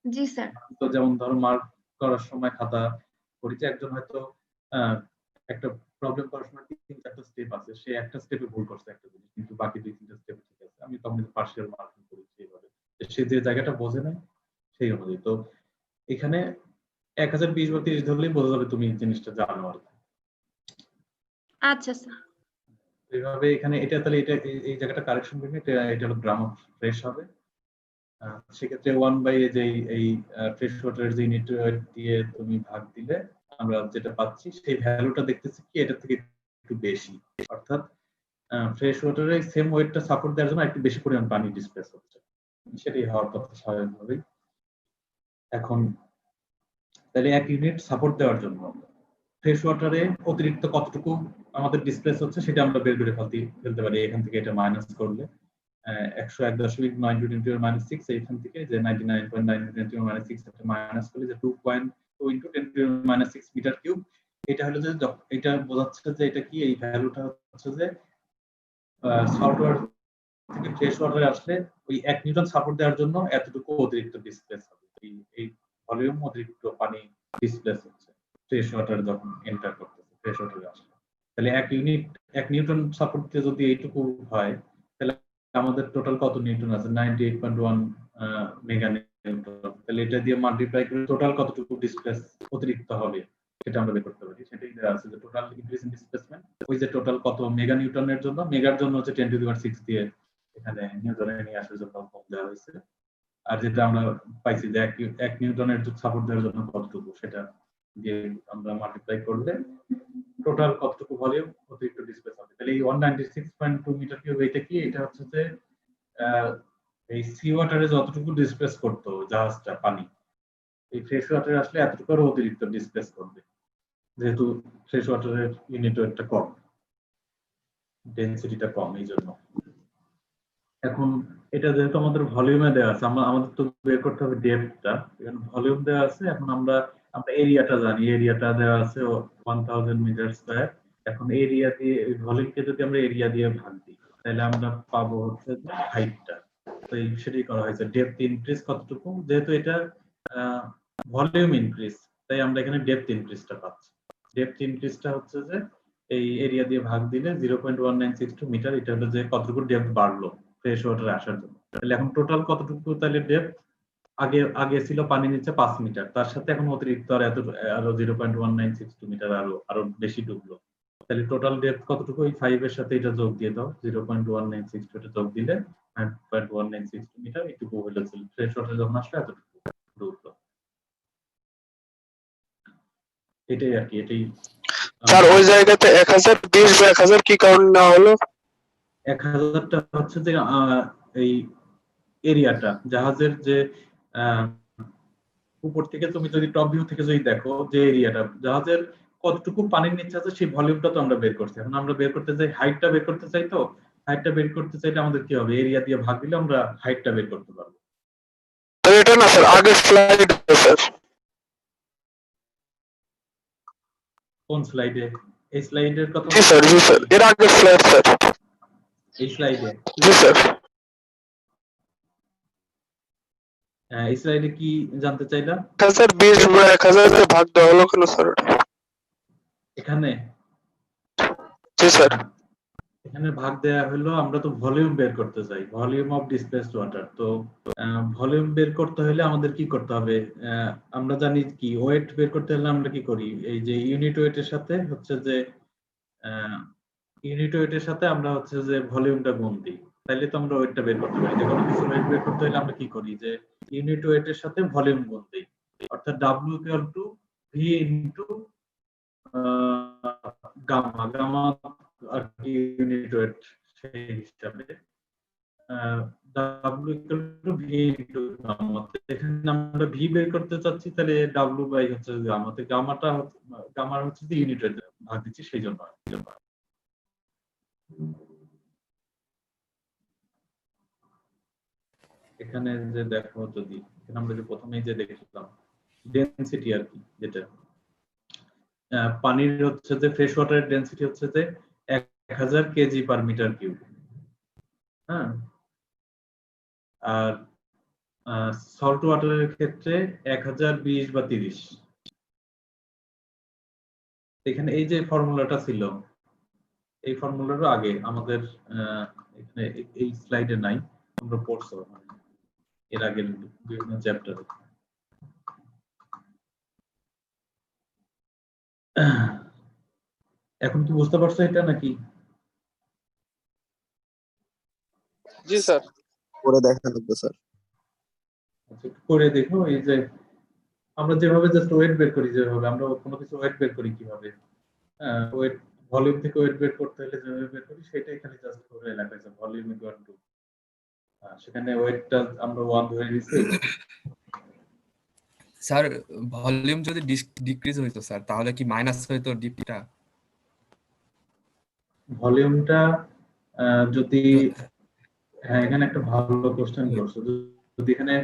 জি স্যার। তো যেমন ধরো মার্ক করার সময় খাতা পড়েছে, একজন হয়তো একটা প্রবলেম করার সময় 3-4টা স্টেপ আছে, সে একটা স্টেপে ভুল করছে একটা জিনিস, কিন্তু বাকি 2-3টা স্টেপ ঠিক আছে, আমি তখন পার্শিয়াল মার্কিং করেছি এইভাবে। সে যে জায়গাটা বোঝে না সেই অনুযায়ী। তো এখানে 1020 বা 30 ধরলেই বোঝা যাবে তুমি জিনিসটা জানো আর কি। আচ্ছা স্যার। এইভাবে এখানে এটা তাহলে এটা এই জায়গাটা কারেকশন করবে, এটা হলো গ্রাম ফ্রেশ হবে। সেক্ষেত্রে 1/, যে এই ফ্রেশ ওয়াটারের যে ইউনিট দিয়ে তুমি ভাগ দিলে আমরা যেটা পাচ্ছি সেই ভ্যালুটা দেখতেছি কি এটা থেকে একটু বেশি, অর্থাৎ ফ্রেশ ওয়াটারে সেম ওয়েটটা সাপোর্ট দেওয়ার জন্য একটু বেশি পরিমাণ পানি ডিসপ্লেস হচ্ছে, সেটাই হওয়ার কথা স্বাভাবিকভাবেই। এখন তাহলে 1 ইউনিট সাপোর্ট দেওয়ার জন্য ফ্রেশ ওয়াটারে অতিরিক্ত কতটুকু আমাদের ডিসপ্লেস হচ্ছে সেটা আমরা বের করে ফেলতে পারি। এখান থেকে এটা মাইনাস করলে 101.9 × 10⁻⁶, এখান থেকে যে 99.9 × 10⁻⁶ মাইনাস করলে যে 2.2 × 10⁻⁶ মিটার কিউব, এটা হলো যে এটা বোঝাচ্ছে যে এটা কি, এই ভ্যালুটা হচ্ছে যে সল্ট ওয়াটার থেকে ফ্রেশ ওয়াটারে আসলে ওই 1 নিউটন সাপোর্ট দেওয়ার জন্য এতটুকু অতিরিক্ত ডিসপ্লেস হবে। এই ভলিউম অতিরিক্ত পানি ডিসপ্লেস হচ্ছে ফ্রেশ ওয়াটার যখন এন্টার করতেছে, ফ্রেশ ওয়াটারে আসলে। তাহলে 1 নিউটন সাপোর্ট দিয়ে যদি এইটুকু হয়, তাহলে আমাদের টোটাল কত নিউটন আছে? 98.1 মেগা নিউটন। তাহলে এটা দিয়ে মাল্টিপ্লাই করে টোটাল কতটুকু ডিসপ্লেস অতিরিক্ত হবে সেটা আমরা বের করতে পারি। সেটাই দেওয়া আছে যে টোটাল ইনক্রিজ ইন ডিসপ্লেসমেন্ট, ওই যে টোটাল কত মেগা নিউটনের জন্য, মেগার জন্য হচ্ছে 10⁶ দিয়ে এখানে নিউটনে নিয়ে আসার জন্য দেওয়া হয়েছে। আর যেটা আমরা পাইছি যে 1 নিউটনের সাপোর্ট দেওয়ার জন্য কতটুকু, সেটা দিয়ে আমরা মাল্টিপ্লাই করলে টোটাল কতটুকু ভলিউম অতিরিক্ত ডিসপ্লেস হবে। তাহলে এই 196.2 মিটার কিউব এটা কি, এটা হচ্ছে যে এই সি ওয়াটারে যতটুকু ডিসপ্লেস করতো জাহাজটা পানি, এই ফ্রেশ ওয়াটারে আসলে এতটুকু অতিরিক্ত ডিসপ্লেস করবে, যেহেতু ফ্রেশ ওয়াটারের ইউনিট ওয়েটটা কম, ডেনসিটিটা কম, এই জন্য। এখন এটা যেহেতু আমাদের ভলিউমে দেওয়া আছে, আমাদের তো বের করতে হবে ডেপথটা। এখানে ভলিউম দেওয়া আছে, এখন আমরা এরিয়াটা জানি, এরিয়াটা দেওয়া আছে 1000 মিটার স্কয়ার। এখন এরিয়া দিয়ে ভলিউমকে যদি আমরা এরিয়া দিয়ে ভাগ দিই, তাহলে আমরা পাবো হচ্ছে যে হাইটটা। তো এই সেটাই করা হয়েছে, ডেপথ ইনক্রিজ কতটুকু, যেহেতু এটা ভলিউম ইনক্রিজ, তাই আমরা এখানে ডেপথ ইনক্রিজটা পাচ্ছি। ডেপথ ইনক্রিজটা হচ্ছে যে এই এরিয়া দিয়ে ভাগ দিলে 0.1962 মিটার, এটা হলো যে কতটুকু ডেপথ বাড়লো ফ্রেশ ওয়াটারে আসার জন্য। তাহলে এখন টোটাল কতটুকু তাহলে ডেপথ, আগে ছিল পানি নিচে 5 মিটার, তার সাথে এখন অতিরিক্ত আরো 0.1962 মিটার আরো বেশি ডুবলো। তাহলে টোটাল ডেপথ কতটুকু, ওই 5 এর সাথে এটা যোগ দিয়ে দাও, 0.1962 এটা যোগ দিলে 9.1962 মিটার, এইটুকু হলো ফ্রেশ ওয়াটারে যখন আসলে এতটুকু ডুবলো। এটাই আর কি, এটাই স্যার ওই জায়গাতে 1020 বা 1000 কি কারণে না হলো? 1000টা হচ্ছে যে এই এরিয়াটা জাহাজের যে উপর থেকে তুমি যদি টপ ভিউ থেকে যদি দেখো যে এরিয়াটা জাহাজের কতটুকু পানির নিচে আছে সেই ভলিউমটা তো আমরা বের করছি। এখন আমরা বের করতে চাই হাইটটা বের করতে চাই, তো হাইটটা বের করতে চাইলে আমাদের কি হবে, এরিয়া দিয়ে ভাগ দিলে আমরা হাইটটা বের করতে পারবো। এটা না স্যার, আগের স্লাইড স্যার। কোন স্লাইডে? এই স্লাইডের কথা? জি স্যার, জি স্যার, এর আগের স্লাইড স্যার। এই স্লাইডে? জি স্যার। এই স্লাইডে কি জানতে চাইলা? 1020 বা 1000 কে ভাগ দেওয়া হলো কেন স্যার? এখানে? জি স্যার। এখানে ভাগ দেয়া হলো, আমরা তো ভলিউম বের করতে চাই, ভলিউম অফ ডিসপ্লেসড ওয়াটার। তো ভলিউম বের করতে হলে আমাদের কি করতে হবে? আমরা জানি কি ওয়েট বের করতে হলে আমরা কি করি, এই যে ইউনিট ওয়েটের সাথে হচ্ছে যে ইউনিট ওয়েটের সাথে আমরা হচ্ছে যে ভলিউমটা গুণ দিই, তাইলে তো আমরা ওয়েটটা বের করতে পারি। যে কোনো কিছু ওয়েট বের করতে হলে আমরা কি করি, যে ইউনিট ওয়েটের সাথে ভলিউম গুণ দিই, অর্থাৎ W equal to V into gamma. Gamma আর কি ইউনিট ওয়েট, সেই হিসাবে W equal to V into gamma. এখানে আমরা V বের করতে চাচ্ছি, তাহলে W বাই হচ্ছে গামা। তো গামার হচ্ছে যে ইউনিট ওয়েট ভাগ দিচ্ছি, সেই জন্য। এখানে যে দেখো, যদি এখানে আমরা যে প্রথমেই যে দেখেছিলাম ডেনসিটি আর কি, যেটা পানির হচ্ছে যে ফ্রেশ ওয়াটারের ডেনসিটি হচ্ছে যে 1000 কেজি পার মিটার কিউব। হ্যাঁ, আর সল্ট ওয়াটারের ক্ষেত্রে 1020 বা 30। এখানে এই যে ফর্মুলাটা ছিল, এই ফর্মুলাটা আগে আমাদের এখানে এই স্লাইডে নাই, আমরা পড়ছো এর আগের বিভিন্ন চ্যাপ্টারে। এখন কি বুঝতে পারছো এটা নাকি? জি স্যার, করে দেখা লাগবে স্যার। আচ্ছা, একটু করে দেখো। এই যে আমরা যেভাবে জাস্ট ওয়েট বের করি, যেভাবে আমরা কোনো কিছু ওয়েট বের করি কিভাবে, ওয়েট ভলিউম থেকে ওয়েট বের করতে হলে যেভাবে বের করি, সেটাই খালি জাস্ট করে লেখা আছে ভলিউম ইকুয়াল টু, সেখানে ওয়েটটা আমরা 1 ধরে নিয়েছি। স্যার ভলিউম যদি ডিক্রিজ হইতো স্যার, তাহলে কি মাইনাস হইতো ডিপটা? ভলিউমটা যদি, হ্যাঁ এখানে একটা ভালো কোশ্চেন করছো। যদি এখানে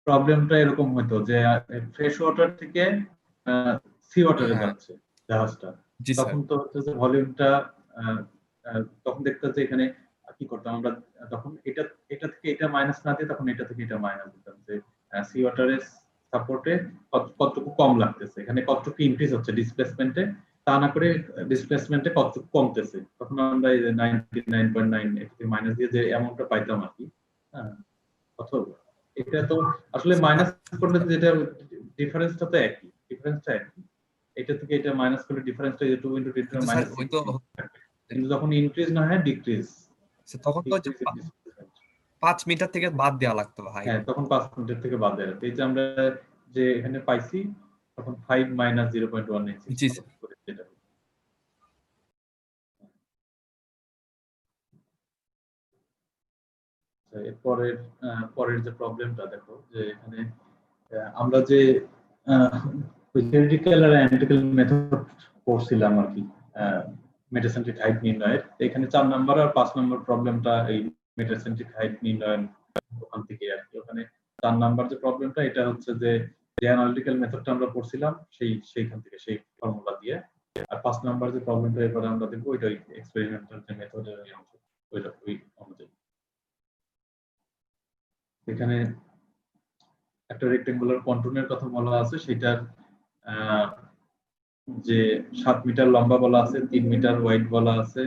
প্রবলেমটা এরকম হতো যে ফ্রেশ ওয়াটার থেকে সি ওয়াটারে হ্যাঁ যাচ্ছে জাহাজটা, জি স্যার। তখন তো হচ্ছে যে ভলিউমটা তখন দেখতে যে এখানে কি করতাম আমরা, তখন এটা এটা থেকে এটা মাইনাস না দিয়ে তখন এটা থেকে এটা মাইনাস দিতাম, যে সি ওয়াটারের সাপোর্টে কতটুকু কম লাগতেছে, এখানে কতটুকু ইনক্রিজ হচ্ছে ডিসপ্লেসমেন্টে, তা না করে ডিসপ্লেসমেন্টে কতটুকু কমতেছে, তখন আমরা এই 99.9 এটা থেকে মাইনাস দিয়ে যে অ্যামাউন্টটা পাইতাম আর কি। হ্যাঁ, অথবা এটা তো আসলে মাইনাস করলে যেটা ডিফারেন্সটা তো একই, ডিফারেন্সটা একই, এটা থেকে এটা মাইনাস করলে ডিফারেন্সটা 2 * 10 কিন্তু স্যার ওই তো -16, কিন্তু যখন ইনক্রিজ না হয় ডিক্রিজ, তখন তো ডিক্রিজ ইন ডিসপ্লেসমেন্ট। 5 মিটার থেকে বাদ দেওয়া লাগতো ভাই। হ্যাঁ, তখন 5 মিটার থেকে বাদ দেয়। এই যে আমরা যে এখানে পাইছি, তখন 5 - 0.196 জি স্যার। করে যেটা। এরপরের পরের যে প্রবলেমটা দেখো, যে এখানে আমরা যে থিওরিটিক্যাল আর অ্যানালিটিক্যাল মেথড পড়ছিলাম আর কি মেটাসেন্ট্রিক হাইট নির্ণয়ের, এখানে 4 নাম্বার আর 5 নাম্বার প্রবলেমটা এই মেটাসেন্ট্রিক হাইট নির্ণয়ের ওখান থেকে আর কি। ওখানে 4 নাম্বার যে প্রবলেমটা, এটা হচ্ছে যে অ্যানালিটিক্যাল মেথডটা আমরা পড়ছিলাম সেইখান থেকে, সেই ফর্মুলা দিয়ে। আর 5 নাম্বার যে প্রবলেমটা এরপরে আমরা দেখবো, ওইটা এক্সপেরিমেন্টাল যে মেথডের অংশ, ওইটা ওই অনুযায়ী। এখানে একটা রেক্টেঙ্গুলার কন্টুরের কথা বলা আছে, সেটার যে 7 মিটার লম্বা বলা আছে, 3 মিটার ওয়াইড বলা আছে,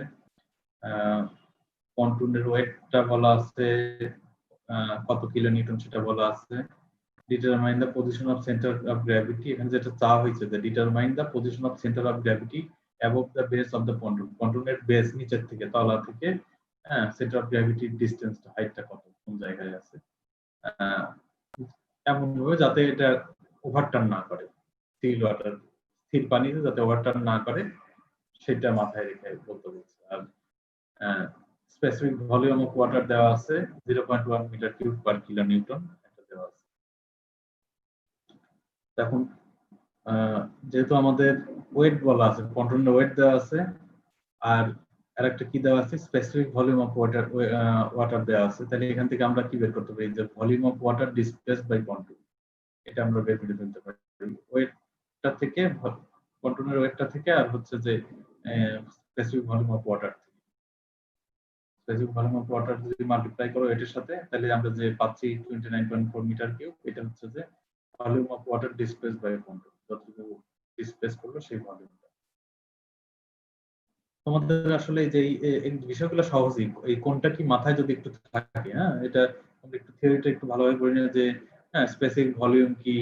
কন্টুরের ওয়েটটা বলা আছে কত কিলো নিউটন সেটা বলা আছে, determine the position of centre of gravity, এখানে যেটা চাওয়া হয়েছে যে determine the position of centre of gravity above the base of the pontoon, পন্টুনের বেস নিচের থেকে, তলা থেকে সেন্টার অফ গ্র্যাভিটির ডিসটেন্সটা, হাইটটা কত, কোন জায়গায় আছে, এমন ভাবে যাতে এটা ওভারটার্ন না করে, স্থির ওয়াটার, স্থির পানিতে যাতে ওভারটার্ন না করে, সেটা মাথায় রেখে বলতে বলছে। আর স্পেসিফিক ভলিউম অফ ওয়াটার দেওয়া আছে 0.1 metre cube per kilo newton, এটা দেওয়া আছে। এখন যেহেতু আমাদের ওয়েট বলা আছে, পন্টুনের ওয়েট দেওয়া আছে, আর আরেকটা কি দেওয়া আছে, স্পেসিফিক ভলিউম অফ ওয়াটার দেওয়া আছে, তাহলে এখান থেকে আমরা কি বের করতে পারি, যে volume of water displaced by pontoon, এটা আমরা বের করে ফেলতে পারি ওয়েটটা থেকে, পন্টুনের ওয়েটটা থেকে, আর হচ্ছে যে specific volume of water, specific volume of water যদি মাল্টিপ্লাই করো এটার সাথে, তাহলে আমরা যে পাচ্ছি 29.4 মিটার কিউব, এটা হচ্ছে যে volume of water displaced by pontoon, যতটুকু ডিসপ্লেস করলো সেই ভলিউমটা। তোমাদের আসলে যে এই বিষয়গুলো সহজই, এই কোনটা কি মাথায় যদি একটু থাকে, হ্যাঁ, এটা আমরা একটু থিওরিটা একটু ভালোভাবে পড়ে নিয়ে যে হ্যাঁ স্পেসিফিক ভলিউম কি,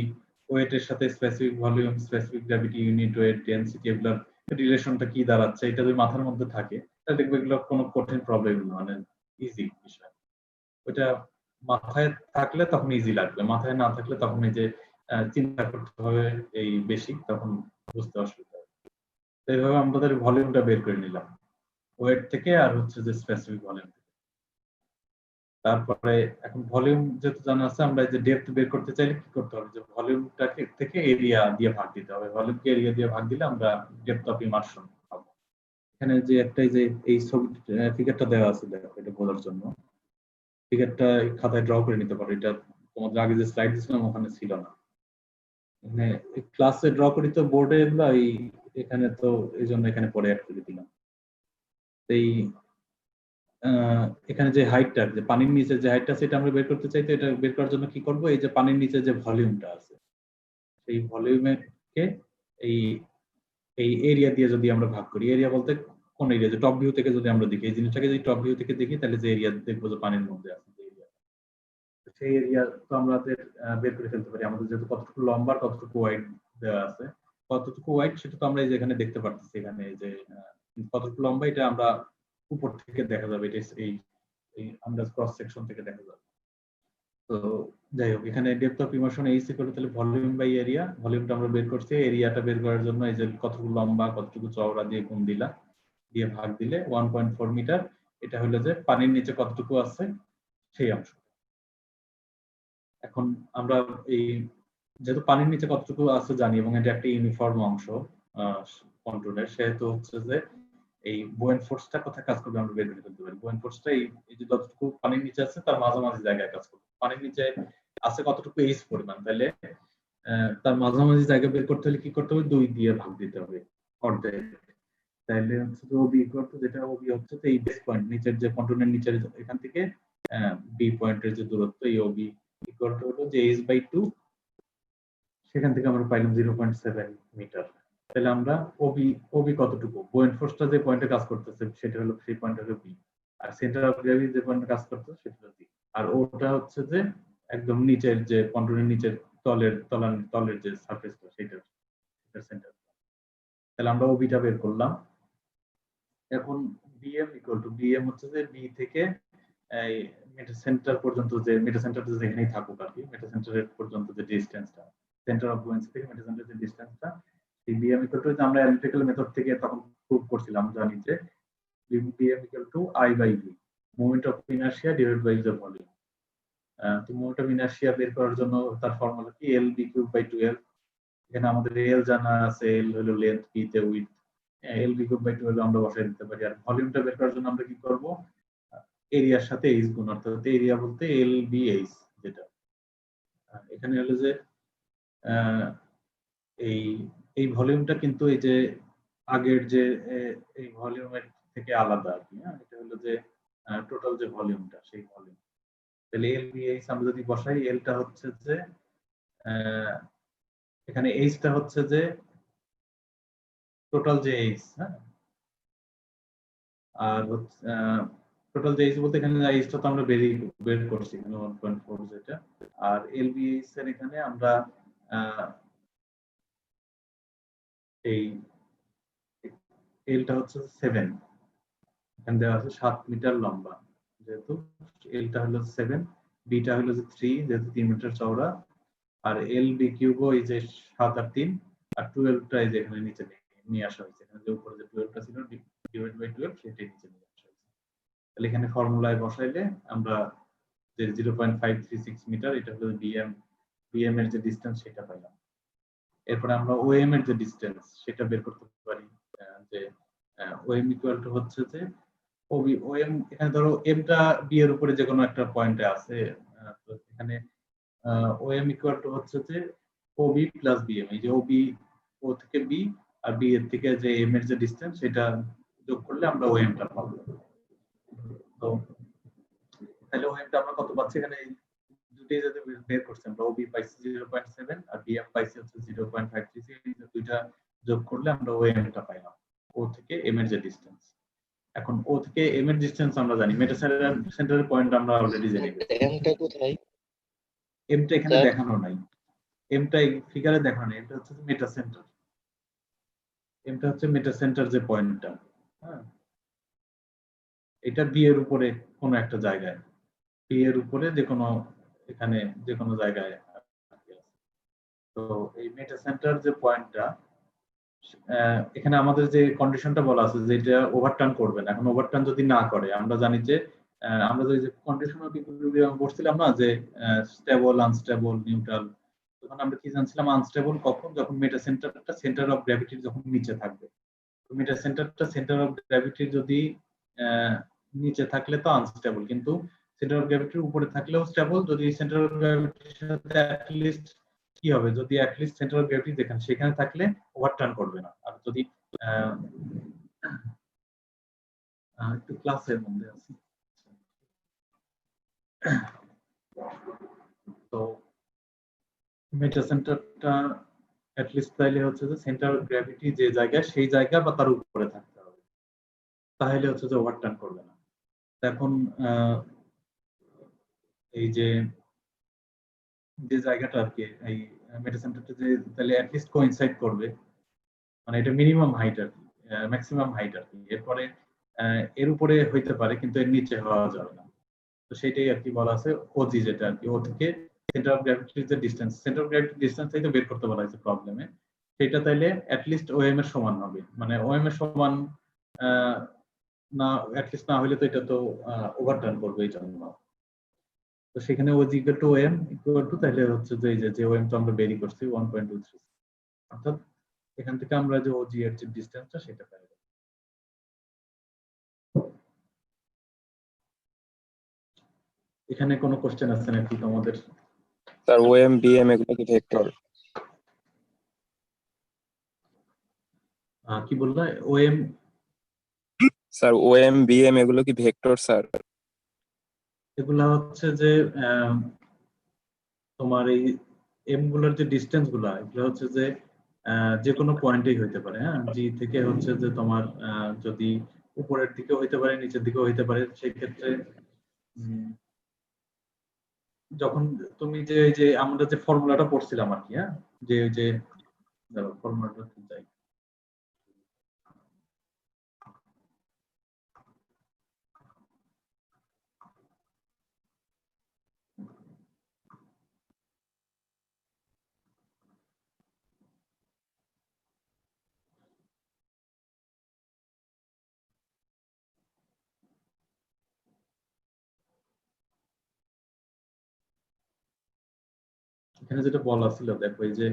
ওয়েটের সাথে specific volume, specific gravity, unit wait, density, এগুলোর রিলেশনটা কি দাঁড়াচ্ছে, এটা যদি মাথার মধ্যে থাকে তাহলে দেখবে এগুলো কোনো কঠিন প্রবলেম না, মানে ইজি বিষয়। ওইটা মাথায় থাকলে তখন ইজি লাগবে, মাথায় না থাকলে তখন এই যে চিন্তা করতে হবে এই বেশি, তখন বুঝতে অসুবিধা হবে। এইভাবে আমাদের ভলিউমটা বের করে নিলাম ওয়েট থেকে আর হচ্ছে যে স্পেসিফিক ভলিউম। তারপরে এখন ভলিউম যেহেতু জানা আছে, আমরা যে ডেপথ বের করতে চাইলে কি করতে হবে, যে ভলিউমটাকে থেকে এরিয়া দিয়ে ভাগ দিতে হবে, ভলিউমকে এরিয়া দিয়ে ভাগ দিলে আমরা ডেপথ অফ ইমার্শন পাবো। এখানে যে একটা যে এই ছবি ফিগারটা দেওয়া আছে, দেখো এটা বোঝার জন্য ফিগারটা খাতায় ড্র করে নিতে পারো, এটা তোমাদের আগে যে স্লাইড দিয়েছিলাম ওখানে ছিল না। মানে ক্লাসে ড্র করি তো বোর্ডে, বা এখানে তো এই জন্য এখানে পরে অ্যাড করে দিলাম। এই এখানে যে হাইটটা, যে পানির নিচে যে হাইটটা সেটা আমরা বের করতে চাই, তো এটা বের করার জন্য কি করব, এই যে পানির নিচে যে ভলিউমটা আছে সেই ভলিউমকে এই এই এরিয়া দিয়ে যদি আমরা ভাগ করি, এরিয়া বলতে কোন এরিয়া, যে টপ ভিউ থেকে যদি আমরা দেখি এই জিনিসটাকে, যদি টপ ভিউ থেকে দেখি তাহলে যে এরিয়া দেখবো যে পানির মধ্যে আছে যে এরিয়া, সেই এরিয়া তো আমাদের বের করে ফেলতে পারি। আমাদের যেহেতু কতটুকু লম্বা কতটুকু ওয়াইড দেওয়া আছে, কতটুকু ওয়াইড সেটা তো আমরা এই যে এখানে দেখতে পাচ্ছি, এখানে এই যে কতটুকু লম্বা এটা আমরা উপর থেকে দেখা যাবে, এটা এই আমরা ক্রস সেকশন থেকে দেখা যাবে। তো যাই হোক, এখানে depth of immersion H equal to তাহলে ভলিউম বাই এরিয়া, ভলিউমটা আমরা বের করছি, এরিয়াটা বের করার জন্য এই যে কতটুকু লম্বা কতটুকু চওড়া দিয়ে গুণ দিলা, দিয়ে ভাগ দিলে 1.4 মিটার, এটা হলো যে পানির নিচে কতটুকু আছে সেই অংশ। এখন আমরা এই যেহেতু পানির নিচে কতটুকু আছে জানি এবং এটা একটা ইউনিফর্ম অংশ কন্ট্রোলের, সেহেতু হচ্ছে যে এই বুয়েন ফোর্সটা কোথায় কাজ করবে আমরা বের করে ফেলতে পারি। বুয়েন ফোর্সটা এই যে যতটুকু পানির নিচে আছে তার মাঝামাঝি জায়গায় কাজ করবে। পানির নিচে আছে কতটুকু এইচ পরিমাণ, তাহলে তার মাঝামাঝি জায়গা বের করতে হলে কি করতে হবে, 2 দিয়ে ভাগ দিতে হবে অর্ধেক। তাহলে হচ্ছে যে ওবি ইকুয়াল টু, যেটা ওবি হচ্ছে এই বেস পয়েন্ট নিচের যে কন্ট্রোলের নিচের এখান থেকে বি পয়েন্টের যে দূরত্ব, এই ওবি ইকুয়াল টু হলো যে এইচ বাই 2, সেখান থেকে আমরা পাইলাম 0.7 মিটার। তাহলে আমরা ওবি ওবি কতটুকু, বুয়েন্ট ফোর্সটা যে পয়েন্টে কাজ করতেছে সেটা হলো, সেই পয়েন্ট হলো বি, আর সেন্টার অফ গ্র্যাভিটি যে পয়েন্টে কাজ করতেছে সেটা হলো বি, আর ওটা হচ্ছে যে একদম নিচের যে কন্ট্রোলের নিচের তলের যে সারফেসটা সেটা সেন্টার। তাহলে আমরা ওবিটা বের করলাম। এখন বিএম ইকুয়াল টু, বিএম হচ্ছে যে বি থেকে এই মেটা সেন্টার পর্যন্ত, যে মেটা সেন্টার যেখানেই থাকুক আর কি, মেটা সেন্টারের পর্যন্ত যে ডিসটেন্সটা, সেন্টার অফ বুয়েন্সি থেকে মেটা সেন্টারের যে ডিসটেন্সটা, এই বিএম ইকুয়াল টু, যে আমরা অ্যানালিটিক্যাল মেথড থেকে তখন প্রুভ করছিলাম, জানি যে BM equal to I by V, moment of inertia divide by the volume. তো মোমেন্ট অফ ইনার্শিয়া বের করার জন্য তার ফর্মুলা কি, এল বি কিউব বাই 12। এখানে আমাদের এল জানা আছে, এল হলো লেন্থ, বি তে width, L B cube by 12 আমরা বসাই দিতে পারি। আর ভলিউমটা বের করার জন্য আমরা কি করব, এরিয়ার সাথে এইচ গুণ, অর্থাৎ এরিয়া বলতে এল বি এইচ, যেটা এখানে হলো যে এই এই ভলিউমটা কিন্তু এই যে আগের যে এই ভলিউমের থেকে আলাদা আর কি, হ্যাঁ, এটা হলো যে টোটাল যে ভলিউমটা সেই ভলিউম। তাহলে এল বি এইচ আমরা যদি বসাই, এলটা হচ্ছে যে এখানে এইচটা হচ্ছে যে টোটাল যে এইচ, হ্যাঁ, আর হচ্ছে টোটাল যে এইচ বলতে এখানে এইচটা তো আমরা বের করছি এখানে 1.4 যেটা, আর এলবিএইচ এর এখানে আমরা এই এলটা হচ্ছে 7, এখানে দেওয়া আছে 7 মিটার লম্বা, যেহেতু এলটা হলো 7, বিটা হলো যে 3 যেহেতু 3 মিটার চওড়া, আর এল বি কিউবও এই যে 7 আর 3, আর 12টা এই যে এখানে নিচে নিয়ে আসা হয়েছে, এখানে যে উপরে যে 12টা ছিল ডিভাইড বাই 12 সেটাই নিচে নিয়ে আসা হয়েছে। তাহলে এখানে ফর্মুলায় বসাইলে আমরা যে 0.536 মিটার, এটা হলো বিএম এর যে ডিসটেন্স সেটা পাইলাম। এরপরে আমরা ওএম এর যে ডিসটেন্স সেটা বের করতে পারি, যে ওএম ইকুয়াল টু হচ্ছে যে ওবি, ওএম এখানে ধরো এমটা বি এর উপরে যে কোনো একটা পয়েন্টে আছে, তো এখানে ওএম ইকুয়াল টু হচ্ছে যে ওবি প্লাস বিএম, এই যে ওবি, ও থেকে বি আর বি এর থেকে যে এম এর যে ডিসটেন্স সেটা যোগ করলে আমরা ওএমটা পাবো। তো তাহলে ওএমটা আমরা কত পাচ্ছি, এখানে দুটোই যদি বের করছি আমরা, ওবি পাইছি 0.7 আর বিএম পাইছি হচ্ছে 0.536, এই দুইটা যোগ করলে আমরা ওএমটা পাইলাম, ও থেকে এম এর যে ডিসটেন্স। এখন ও থেকে এম এর ডিসটেন্স আমরা জানি, মেটা সেন্টারের পয়েন্ট আমরা অলরেডি জেনে গেছি। এমটা কোথায় এমটা এখানে স্যার? দেখানো নাই, এমটা এই ফিগারে দেখানো নাই, এটা হচ্ছে মেটা সেন্টার। এমটা হচ্ছে মেটা সেন্টার যে পয়েন্টটা, হ্যাঁ, এটা বি এর উপরে কোনো একটা জায়গায়, বি এর উপরে যে কোনো, এখানে যে কোনো জায়গায়। তো এই মেটা সেন্টার যে পয়েন্টটা, এখানে আমাদের যে কন্ডিশনটা বলা আছে যে এটা ওভারটার্ন করবে না। এখন ওভারটার্ন যদি না করে, আমরা জানি যে আমরা যে কন্ডিশনাল ইকুইলিব্রিয়াম পড়ছিলাম না, যে স্টেবল, আনস্টেবল, নিউট্রাল, তখন আমরা কি জানছিলাম আনস্টেবল কখন, যখন মেটা সেন্টারটা সেন্টার অফ গ্র্যাভিটির যখন নিচে থাকবে। মেটা সেন্টারটা সেন্টার অফ গ্র্যাভিটির যদি নিচে থাকলে তো আনস্টেবল, কিন্তু সেন্টার অফ গ্র্যাভিটির উপরে থাকলেও স্টেবল, যদি সেন্টার অফ গ্র্যাভিটির সাথে অ্যাটলিস্ট কি হবে, যদি অ্যাটলিস্ট সেন্টার অফ গ্র্যাভিটি যেখানে সেখানে থাকলে ওভারটার্ন করবে না। আর যদি একটু ক্লাসের মধ্যে আছি, তো মেটা সেন্টারটা অ্যাটলিস্ট তাইলে হচ্ছে যে সেন্টার অফ গ্র্যাভিটি যে জায়গা সেই জায়গা বা তার উপরে থাকতে হবে, তাহলে হচ্ছে যে ওভারটার্ন করবে না। এখন এই যে যে জায়গাটা আর কি, এই মেটা সেন্টারটা যে তাহলে অ্যাটলিস্ট কোইনসাইড করবে, মানে এটা মিনিমাম হাইট আর কি, ম্যাক্সিমাম হাইট আর কি। এরপরে এর উপরে হইতে পারে কিন্তু এর নিচে হওয়া যাবে না। তো সেটাই আর কি বলা আছে ওজি, যেটা আর কি ও থেকে সেন্টার অফ গ্র্যাভিটির যে ডিসটেন্স, সেন্টার অফ গ্র্যাভিটির ডিসটেন্সটাই তো বের করতে বলা হয়েছে প্রবলেমে। সেটা তাইলে অ্যাটলিস্ট ওএম এর সমান হবে, মানে ওএম এর সমান না, অ্যাটলিস্ট না হলে তো এটা তো ওভারটার্ন করবে এই জন্য। তো সেখানে OG equal to OM equal to, তাহলে হচ্ছে যে এই যে ওএম তো আমরা বেরি করছি 1.23, অর্থাৎ এখান থেকে আমরা যে ওজি এর যে ডিসটেন্সটা সেটা পাই। এখানে কোনো কোশ্চেন আছে নাকি তোমাদের? স্যার ওএম বিএম এগুলো কি ভেক্টর? কি বললা? ওএম, স্যার ওএম বিএম এগুলো কি ভেক্টর স্যার? এগুলা হচ্ছে যে তোমার এই এম গুলোর যে ডিসটেন্স গুলা, এগুলো হচ্ছে যে যে কোনো পয়েন্টেই হইতে পারে। হ্যাঁ, জি থেকে হচ্ছে যে তোমার যদি উপরের দিকে হইতে পারে, নিচের দিকেও হইতে পারে। সেই ক্ষেত্রে যখন তুমি যে আমরা যে ফর্মুলাটা পড়ছিলাম আর কি, হ্যাঁ, যে ওই যে ফর্মুলাটা যাই, এখানে যেটা বলা ছিল দেখো, এই যে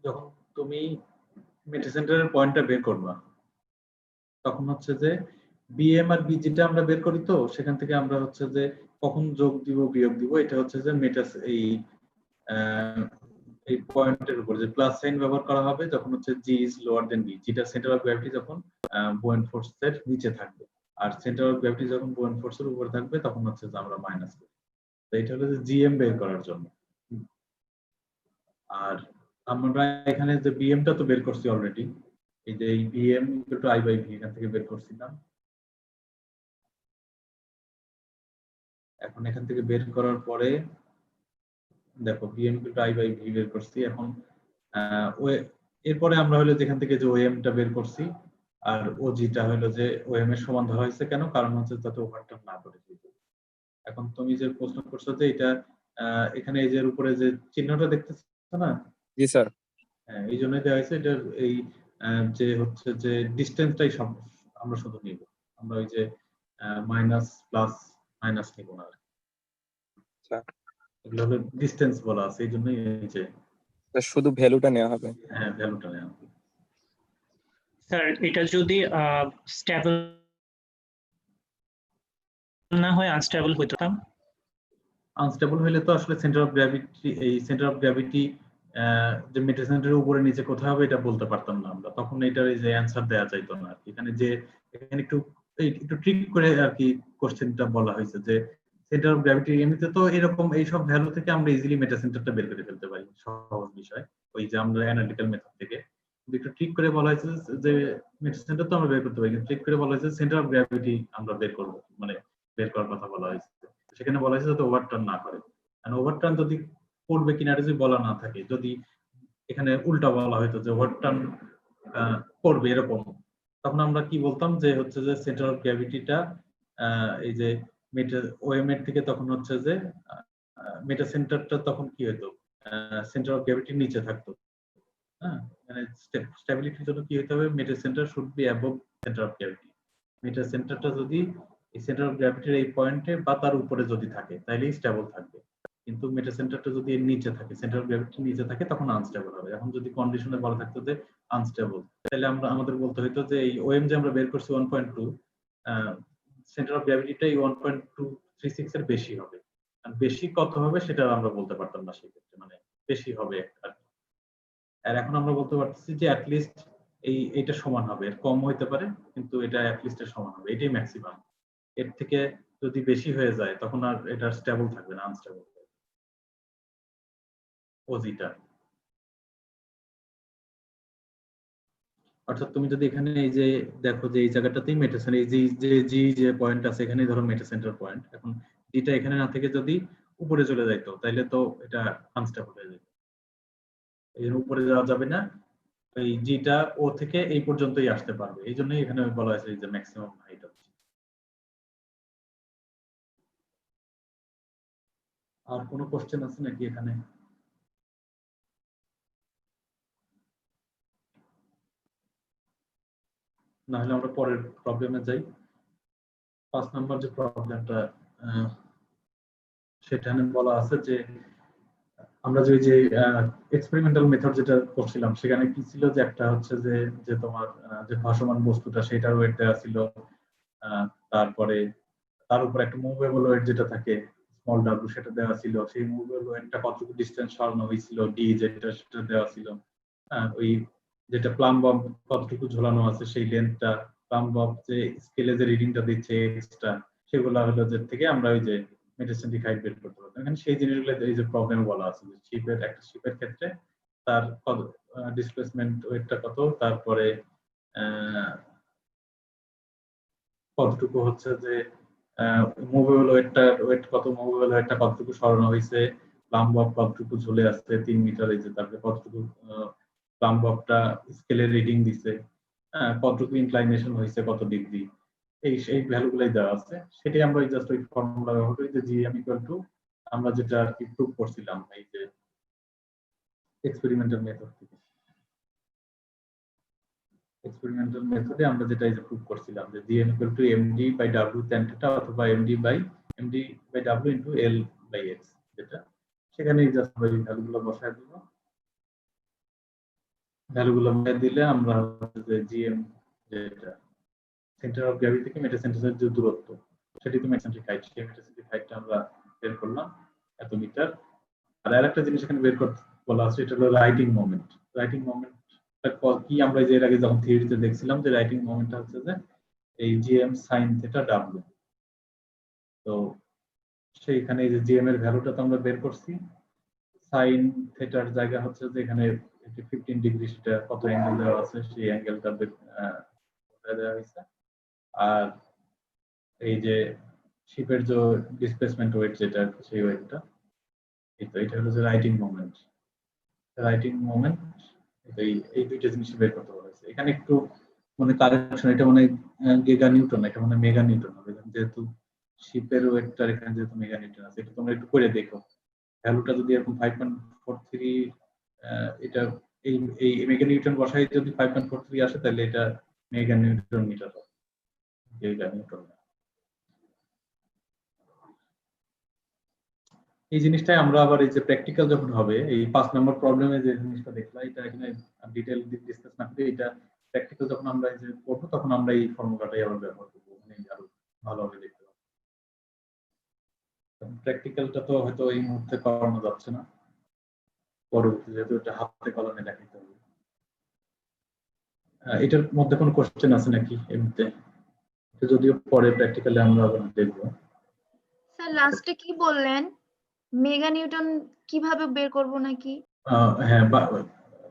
যখন তুমি মেটা সেন্টারের পয়েন্টটা বের করবা, তখন হচ্ছে যে বিএম আর বিজিটা আমরা বের করি, তো সেখান থেকে আমরা হচ্ছে যে কখন যোগ দিব বিয়োগ দিব, এটা হচ্ছে যে মেটা এই পয়েন্টের উপর যে প্লাস সাইন ব্যবহার করা হবে যখন হচ্ছে জি ইজ লোয়ার দেন বি, যেটা সেন্টার অফ গ্র্যাভিটি যখন বুয়েন্ট ফোর্সের নিচে থাকবে, আর সেন্টার অফ গ্র্যাভিটি যখন বুয়েন্ট ফোর্সের উপরে থাকবে তখন হচ্ছে যে আমরা মাইনাস করি। তো এটা হলো যে জিএম বের করার জন্য। আর আমরা এখানে যে বিএমটা তো বের করছি অলরেডি, এই যে এই BM equal to I by V এখান থেকে বের করছিলাম। এখন এখান থেকে বের করার পরে দেখো BM equal to I by V বের করছি। এখন এরপরে আমরা হলো যেখান থেকে যে ওএমটা বের করছি, আর ওজিটা হলো যে ওএম এর সমান ধরা হয়েছে কেন, কারণ হচ্ছে যাতে ওভারটার্ন না করে। এখন তুমি যে প্রশ্ন করছো যে এটা এখানে এই যে উপরে যে চিহ্নটা দেখতেছো না, জি স্যার। হ্যাঁ, এই জন্যই দেওয়া হয়েছে। এটা এই যে হচ্ছে যে ডিসটেন্সটাই সব আমরা শুধু নিব, আমরা ওই যে মাইনাস প্লাস মাইনাস নিব না, এগুলো হলো ডিসটেন্স বলা আছে, এই জন্যই এই যে শুধু ভ্যালুটা নেওয়া হবে। হ্যাঁ, ভ্যালুটা নেওয়া হবে। স্যার এটা যদি স্টেবল না হয় আনস্টেবল হইতো, আনস্টেবল হইলে তো আসলে সেন্টার অফ গ্র্যাভিটি, এই সেন্টার অফ গ্র্যাভিটি যে মেটা সেন্টারের উপরে নিচে কোথায় হবে এটা বলতে পারতাম না আমরা, তখন এটার এই যে অ্যানসার দেওয়া যাইতো না। এখানে যে এখানে একটু ট্রিক করে আর কি কোশ্চেনটা বলা হয়েছে যে সেন্টার অফ গ্র্যাভিটি এমনিতে তো এরকম এইসব ভ্যালু থেকে আমরা ইজিলি মেটা সেন্টারটা বের করে ফেলতে পারি, সহজ বিষয়, ওই যে আমরা অ্যানালিটিক্যাল মেথড থেকে। একটু ট্রিক করে বলা হয়েছে যে মেটা সেন্টার তো আমরা বের করতে পারি, কিন্তু ট্রিক করে বলা হয়েছে সেন্টার অফ গ্র্যাভিটি আমরা বের করব, মানে বের করার কথা বলা হয়েছে। সেখানে বলা হয়েছে যাতে ওভারটার্ন না করে, কারণ ওভারটার্ন যদি করবে কিনা এটা যদি বলা না থাকে, যদি এখানে উল্টা বলা হয়তো যে ওভারটার্ন করবে এরকম, তখন আমরা কি বলতাম যে হচ্ছে যে সেন্টার অফ গ্র্যাভিটিটা এই যে মেটা ওএম এর থেকে তখন হচ্ছে যে মেটা সেন্টারটা তখন কি হতো, সেন্টার অফ গ্র্যাভিটির নিচে থাকতো। হ্যাঁ, মানে স্টেবিলিটির জন্য কি হতে হবে, metacentre should be above centre of gravity. মেটা সেন্টারটা যদি এই সেন্টার অফ গ্র্যাভিটির এই পয়েন্টে বা তার উপরে যদি থাকে তাহলেই স্টেবল থাকবে, কিন্তু মেটা সেন্টারটা যদি এর নিচে থাকে, সেন্টার অফ গ্র্যাভিটির নিচে থাকে, তখন আনস্টেবল হবে। এখন যদি কন্ডিশনে বলা থাকতো যে আনস্টেবল, তাহলে আমাদের বলতে হতো যে এই ওএম যে আমরা বের করছি 1.2, সেন্টার অফ গ্র্যাভিটিটা এই 1.236 এর বেশি হবে। আর বেশি কত হবে সেটা আমরা বলতে পারতাম না সেই ক্ষেত্রে, মানে বেশি হবে আর কি। আর এখন আমরা বলতে পারতেছি যে অ্যাটলিস্ট এইটা সমান হবে, এর কম হইতে পারে কিন্তু এটা অ্যাটলিস্ট এর সমান হবে, এটাই ম্যাক্সিমাম। এর থেকে যদি বেশি হয়ে যায় তখন আর এটা স্টেবল থাকবে না, আনস্টেবল ওজিটা। অর্থাৎ তুমি যদি এখানে এই যে দেখো যে এই জায়গাটাতেই মেটা সেন্টার, এই যে পয়েন্ট আছে এখানেই ধরো মেটা সেন্টার পয়েন্ট, এখন জিটা এখানে না থেকে যদি উপরে চলে যাইতো তাহলে তো এটা আনস্টেবল হয়ে যেত। এই জন্য উপরে যাওয়া যাবে না, এই জিটা ও থেকে এই পর্যন্তই আসতে পারবে, এই জন্যই এখানে বলা হয়েছে যে ম্যাক্সিমাম হাইট হচ্ছে। আর কোনো কোশ্চেন আছে নাকি এখানে? না হলে আমরা পরের প্রবলেমে যাই। 5 নাম্বার যে প্রবলেমটা, সেখানে বলা আছে যে আমরা যে এক্সপেরিমেন্টাল মেথড যেটা করছিলাম সেখানে কি ছিল যে একটা হচ্ছে যে তোমার যে ভাসমান বস্তুটা সেটার ওয়েট দেওয়া ছিল, তারপরে তার উপর একটা মুভেবল ওয়েট যেটা থাকে স্মল ডাব্লিউ সেটা দেওয়া ছিল, সেই মুভেবল ওয়েটটা কতটুকু ডিসটেন্স সরানো হয়েছিল ডি যেটা সেটা দেওয়া ছিল, ওই যেটা প্লাম বম্ব কতটুকু ঝোলানো আছে সেই লেন্থটা, প্লাম বম্ব যে স্কেলে যে রিডিংটা দিচ্ছে এক্সট্রা, সেগুলো হলো যে থেকে আমরা ওই যে মেটাসেন্ট্রিক হাইট বের করতে পারতাম। এখানে সেই জিনিসগুলো এই যে প্রবলেম বলা আছে যে একটা শিপের ক্ষেত্রে তার কত ডিসপ্লেসমেন্ট ওয়েটটা কত, তারপরে কতটুকু হচ্ছে যে মুভেবল ওয়েট কত, মুভেবল ওয়েটটা কতটুকু সরানো হয়েছে, প্লাম বব কতটুকু ঝুলে আসছে 3 মিটার, এই যে তারপরে কতটুকু প্লাম ববটা স্কেলে রিডিং দিছে, কতটুকু ইনক্লাইনেশন হয়েছে কত ডিগ্রি, এই ভ্যালুগুলাই দেওয়া আছে। সেটাই আমরা জাস্ট ওই ফর্মুলা ব্যবহার করি যে জিএম ইকুয়াল টু আমরা যেটা আর কি প্রুভ করছিলাম এই যে এক্সপেরিমেন্টাল মেথড থেকে। এক্সপেরিমেন্টাল মেথডে আমরা যেটা এই যে প্রুভ করছিলাম যে GM equal to MD by W tan θ অথবা MD by W into L by X, যেটা সেখানে জাস্ট ওই ভ্যালুগুলো বসায় দিব। ভ্যালুগুলো বসায় দিলে আমরা যে জিএম যেটা সেন্টার অফ গ্র্যাভিটি থেকে মেটা সেন্টারের যে দূরত্ব সেটি তো মেটাসেন্ট্রিক হাইট, সেই মেটাসেন্ট্রিক হাইটটা আমরা বের করলাম এত মিটার। আর আরেকটা জিনিস এখানে বের করতে বলা আছে, এটা হলো রাইটিং মোমেন্ট। রাইটিং মোমেন্ট কি আমরা যে এর আগে যখন থিওরিতে দেখছিলাম যে রাইটিং মোমেন্টটা হচ্ছে যে এই জিএম সাইন থিটা ডাব্লিউ। তো সেইখানে এই যে জিএম এর ভ্যালুটা তো আমরা বের করছি, সাইন থিটার জায়গা হচ্ছে যে এখানে 15 ডিগ্রি, সেটা কত অ্যাঙ্গেল দেওয়া আছে সেই অ্যাঙ্গেলটা দেওয়া হয়েছে। আর এই যে শিপের যে ডিসপ্লেসমেন্ট ওয়েট যেটা সেই ওয়েটটা, এটা হলো যে রাইটিং মোমেন্ট। রাইটিং মোমেন্ট এই দুইটা জিনিস বের করতে বলা হয়েছে। এখানে একটু মানে কারেকশন, এটা মানে গিগা নিউটন, এটা মানে মেগা নিউটন হবে, যেহেতু শিপের ওয়েটটার এখানে যেহেতু মেগা নিউটন আছে। এটা তোমরা একটু করে দেখো, ভ্যালুটা যদি এরকম 5.43 এটা এই মেগা নিউটন বসাই যদি 5.43 আসে তাহলে এটা মেগা নিউটন মিটার হবে, গিগা নিউটন। এই জিনিসটাই আমরা আবার এই যে প্র্যাকটিক্যাল যখন হবে এই 5 নম্বর প্রবলেমে যে জিনিসটা দেখলাম, এটা এখানে ডিটেইল ডিসকাস না করে এটা প্র্যাকটিক্যাল যখন আমরা এই যে করব তখন আমরা এই ফর্মুলাটাই আবার ব্যবহার করব, মানে আরো ভালোভাবে দেখতে পাবো। প্র্যাকটিক্যালটা তো হয়তো এই মুহূর্তে করানো যাচ্ছে না, পরবর্তীতে যেহেতু এটা হাতে কলমে দেখাইতে হবে। এটার মধ্যে কোনো কোশ্চেন আছে নাকি এমনিতে? যদিও পরে প্র্যাকটিক্যালি আমরা আবার দেখব। স্যার লাস্টে কি বললেন, মেগা নিউটন কিভাবে বের করব নাকি? হ্যাঁ,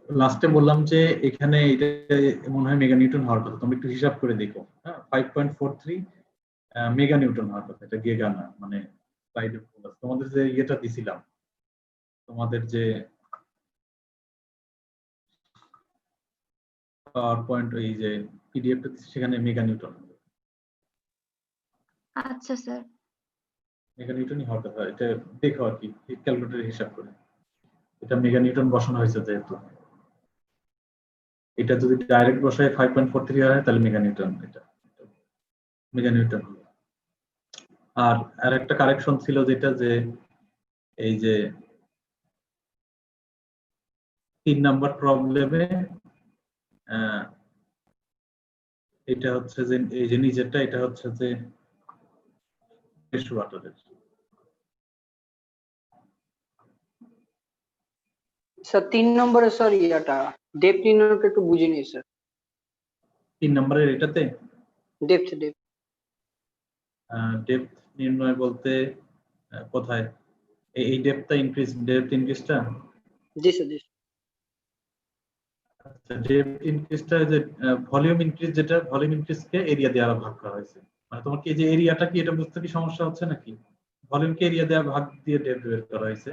লাস্টে বললাম যে এখানে এটা মনে হয় মেগা নিউটন হওয়ার কথা, তোমরা একটু হিসাব করে দেখো। হ্যাঁ, 5.43 মেগা নিউটন হওয়ার কথা, এটা গিগা না। মানে স্লাইডে তোমাদের যে ইয়েটা দিছিলাম, তোমাদের যে পাওয়ার পয়েন্ট, এই যে পিডিএফটা দিচ্ছি, সেখানে মেগা নিউটন, আচ্ছা স্যার। মেগা নিউটনই হওয়ার কথা। এটা দেখো আর কি ক্যালকুলেটরে হিসাব করে, এটা মেগা নিউটন বসানো হয়েছে যেহেতু। এটা যদি ডাইরেক্ট বসায় 5.43 হয় তাহলে মেগা নিউটন, এটা মেগা নিউটন। আর আরেকটা কারেকশন ছিল যেটা, যে এই যে 3 নাম্বার প্রবলেমে এটা হচ্ছে যে এই যে নিচেরটা, এটা হচ্ছে যে ফ্রেশ ওয়াটারের। স্যার 3 নম্বরে স্যার ইয়াটা ডেপথ নির্ণয়টা একটু বুঝিনি স্যার। 3 নাম্বারের এটাতে ডেপথ ডেপথ নির্ণয় বলতে কোথায়? এই ডেপথটা ইনক্রিজটা জি স্যার জি। আচ্ছা, ডেপথ ইনক্রিজটা যে ভলিউম ইনক্রিজ, যেটা ভলিউম ইনক্রিজকে এরিয়া দ্বারা ভাগ করা হয়েছে। মানে তোমার কি যে এরিয়াটা কি, এটা বুঝতে কি সমস্যা হচ্ছে নাকি? ভলিউমকে এরিয়া দেওয়া ভাগ দিয়ে ডেপথ বের করা হয়েছে,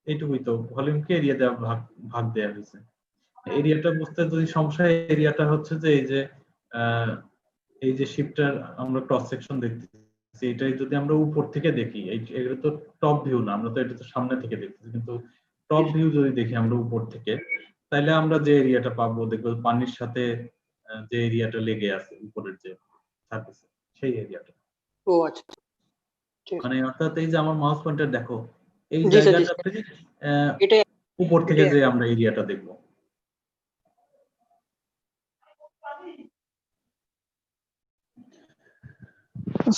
এইটুকুই তো। ভলিউমকে এরিয়া দেওয়া ভাগ দেওয়া হয়েছে। এরিয়াটা বুঝতে যদি সমস্যা, এরিয়াটা হচ্ছে যে এই যে শিপটার আমরা ক্রস সেকশন দেখতেছি, এটাই যদি আমরা উপর থেকে দেখি, এটা তো টপ ভিউ না, আমরা তো এটা তো সামনে থেকে দেখতেছি, কিন্তু টপ ভিউ যদি দেখি আমরা উপর থেকে, তাহলে আমরা যে এরিয়াটা পাবো দেখবো পানির সাথে যে এরিয়াটা লেগে আছে উপরের যে সারফেসে, সেই এরিয়াটা। ও আচ্ছা ঠিক আছে। মানে অর্থাৎ এই যে আমার মাউস পয়েন্টার দেখো, এই জি স্যার, জি জায়গাটাতে এটা উপর থেকে যে আমরা এরিয়াটা দেখবো।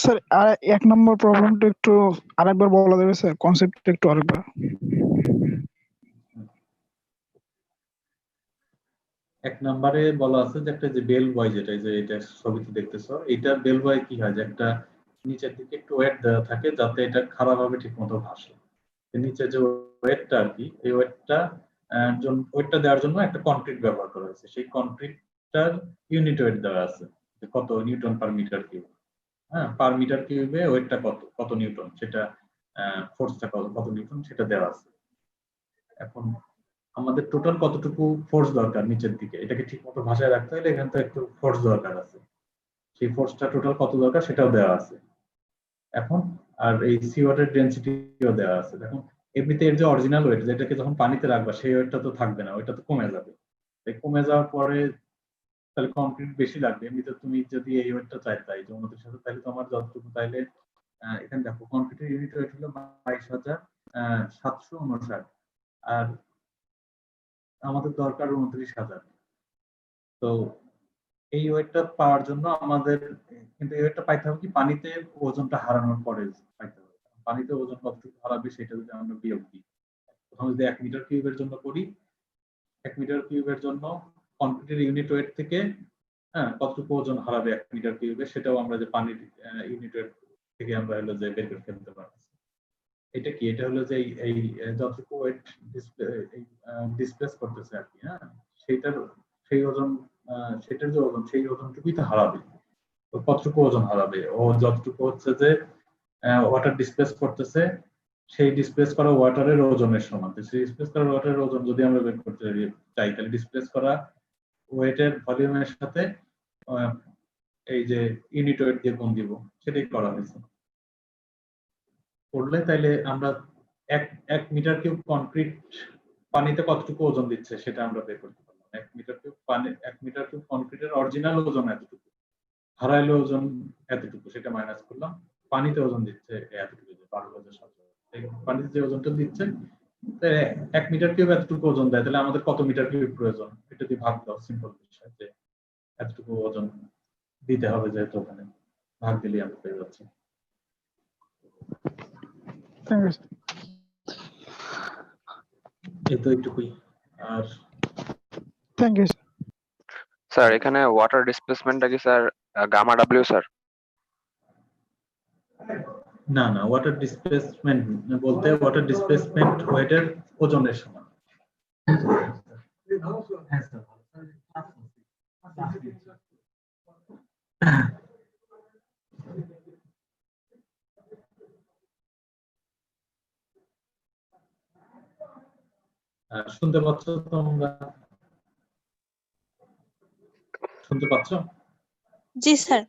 স্যার আর 1 নম্বর প্রবলেমটা একটু আরেকবার বলা যাবে স্যার, কনসেপ্টটা একটু আরেকবার। 1 নম্বরে বলা আছে যে একটা যে বেল বয়, যেটা এই যে এটা ছবিতে দেখতেছো, এটা বেল বয় কি হয়, যে একটা নিচের দিকে একটু ওয়েট দেওয়া থাকে যাতে এটা খারাপভাবে ঠিকমতো ভাসে। নিচে যে ওয়েটটা আর কি, এই ওয়েটটা দেওয়ার জন্য একটা কনক্রিট ব্যবহার করা হয়েছে। সেই কনক্রিটটার ইউনিট ওয়েট দেওয়া আছে, কত নিউটন পার মিটার কিউব। হ্যাঁ, পার মিটার কিউবে ওয়েটটা কত নিউটন, সেটা ফোর্সটা কত নিউটন সেটা দেওয়া আছে। এখন আমাদের টোটাল কতটুকু ফোর্স দরকার নিচের দিকে, এটাকে ঠিক মতো ভাষায় রাখতে হলে এখানে তো একটু ফোর্স দরকার আছে, সেই ফোর্সটা টোটাল কত দরকার সেটাও দেওয়া আছে এখন। আর এই সি ওয়াটার ডেনসিটিও দেওয়া আছে। দেখুন এমনিতে এর যে অরিজিনাল ওয়েট, যেটাকে যখন পানিতে রাখবা সেই ওয়েটটা তো থাকবে না, ওইটা তো কমে যাবে। কমে যাওয়ার পরে তাহলে কনক্রিট বেশি লাগবে। এমনিতে তুমি যদি এই ওয়েটটা চাইতে এই যে 29,000, তাহলে তোমার যতটুকু, তাইলে এখানে দেখো কনক্রিটের ইউনিট ওয়েট হলো 22,759, আর আমাদের দরকার 29,000। তো এই ওয়েটটা পাওয়ার জন্য আমাদের, কিন্তু এই ওয়েটটা পাইতে হবে কি পানিতে ওজনটা হারানোর পরে পাইতে হবে। পানিতে ওজন কতটুকু হারাবে সেটা যদি আমরা বিয়োগ দিই, প্রথমে যদি 1 মিটার কিউবের জন্য করি, 1 মিটার কিউবের জন্য কনক্রিটের ইউনিট ওয়েট থেকে কতটুকু ওজন হারাবে 1 মিটার কিউবে, সেটাও আমরা যে পানির ইউনিট ওয়েট থেকে আমরা হলো যে বের করে ফেলতে পারছি। এটা কি, এটা হলো যে এই যতটুকু ওয়েট ডিসপ্লেস করতেছে আর কি, হ্যাঁ, সেটার সেই ওজন, সেটার যে ওজন, সেই ওজনটুকুই তো হারাবে। তো কতটুকু ওজন হারাবে, ও যতটুকু হচ্ছে যে ওয়াটার ডিসপ্লেস করতেছে, সেই ডিসপ্লেস করা ওয়াটারের ওজনের সমান। সেই ডিসপ্লেস করা ওয়াটারের ওজন যদি আমরা বের করতে চাই, তাহলে ডিসপ্লেস করা ওয়েটের ভলিউমের সাথে এই যে ইউনিট ওয়েট দিয়ে গুণ দিব, সেটাই করা হয়েছে। করলে তাইলে আমরা 1 মিটার কিউব কনক্রিট পানিতে কতটুকু ওজন দিচ্ছে সেটা আমরা বের করতে পারলাম। 1 মিটার কিউব পানি, 1 মিটার কিউব কনক্রিটের অরিজিনাল ওজন এতটুকু, হারাইলে ওজন এতটুকু, সেটা মাইনাস করলাম। পানিতে ওজন দিচ্ছে এতটুকু, 12,700। পানিতে যে ওজনটা দিচ্ছে 1 মিটার কিউব এতটুকু ওজন দেয়, তাহলে আমাদের কত মিটার কিউব প্রয়োজন, এটা দিয়ে ভাগ দাও, সিম্পল বিষয়, যে এতটুকু ওজন দিতে হবে, যেহেতু ওখানে ভাগ দিলে আমরা পেয়ে যাচ্ছি। Thank you. এই তো এইটুকুই। আর থ্যাংক ইউ স্যার এখানে ওয়াটার ডিসপ্লেসমেন্টটা কি স্যার গামা ডাব্লিউ স্যার? না, ওয়াটার ডিসপ্লেসমেন্ট বলতে ওয়াটার ডিসপ্লেসমেন্ট ওয়েটের ওজনের সমান। হ্যাঁ স্যার শুনতে পাচ্ছ তোমরা? শুনতে পাচ্ছ? জি স্যার।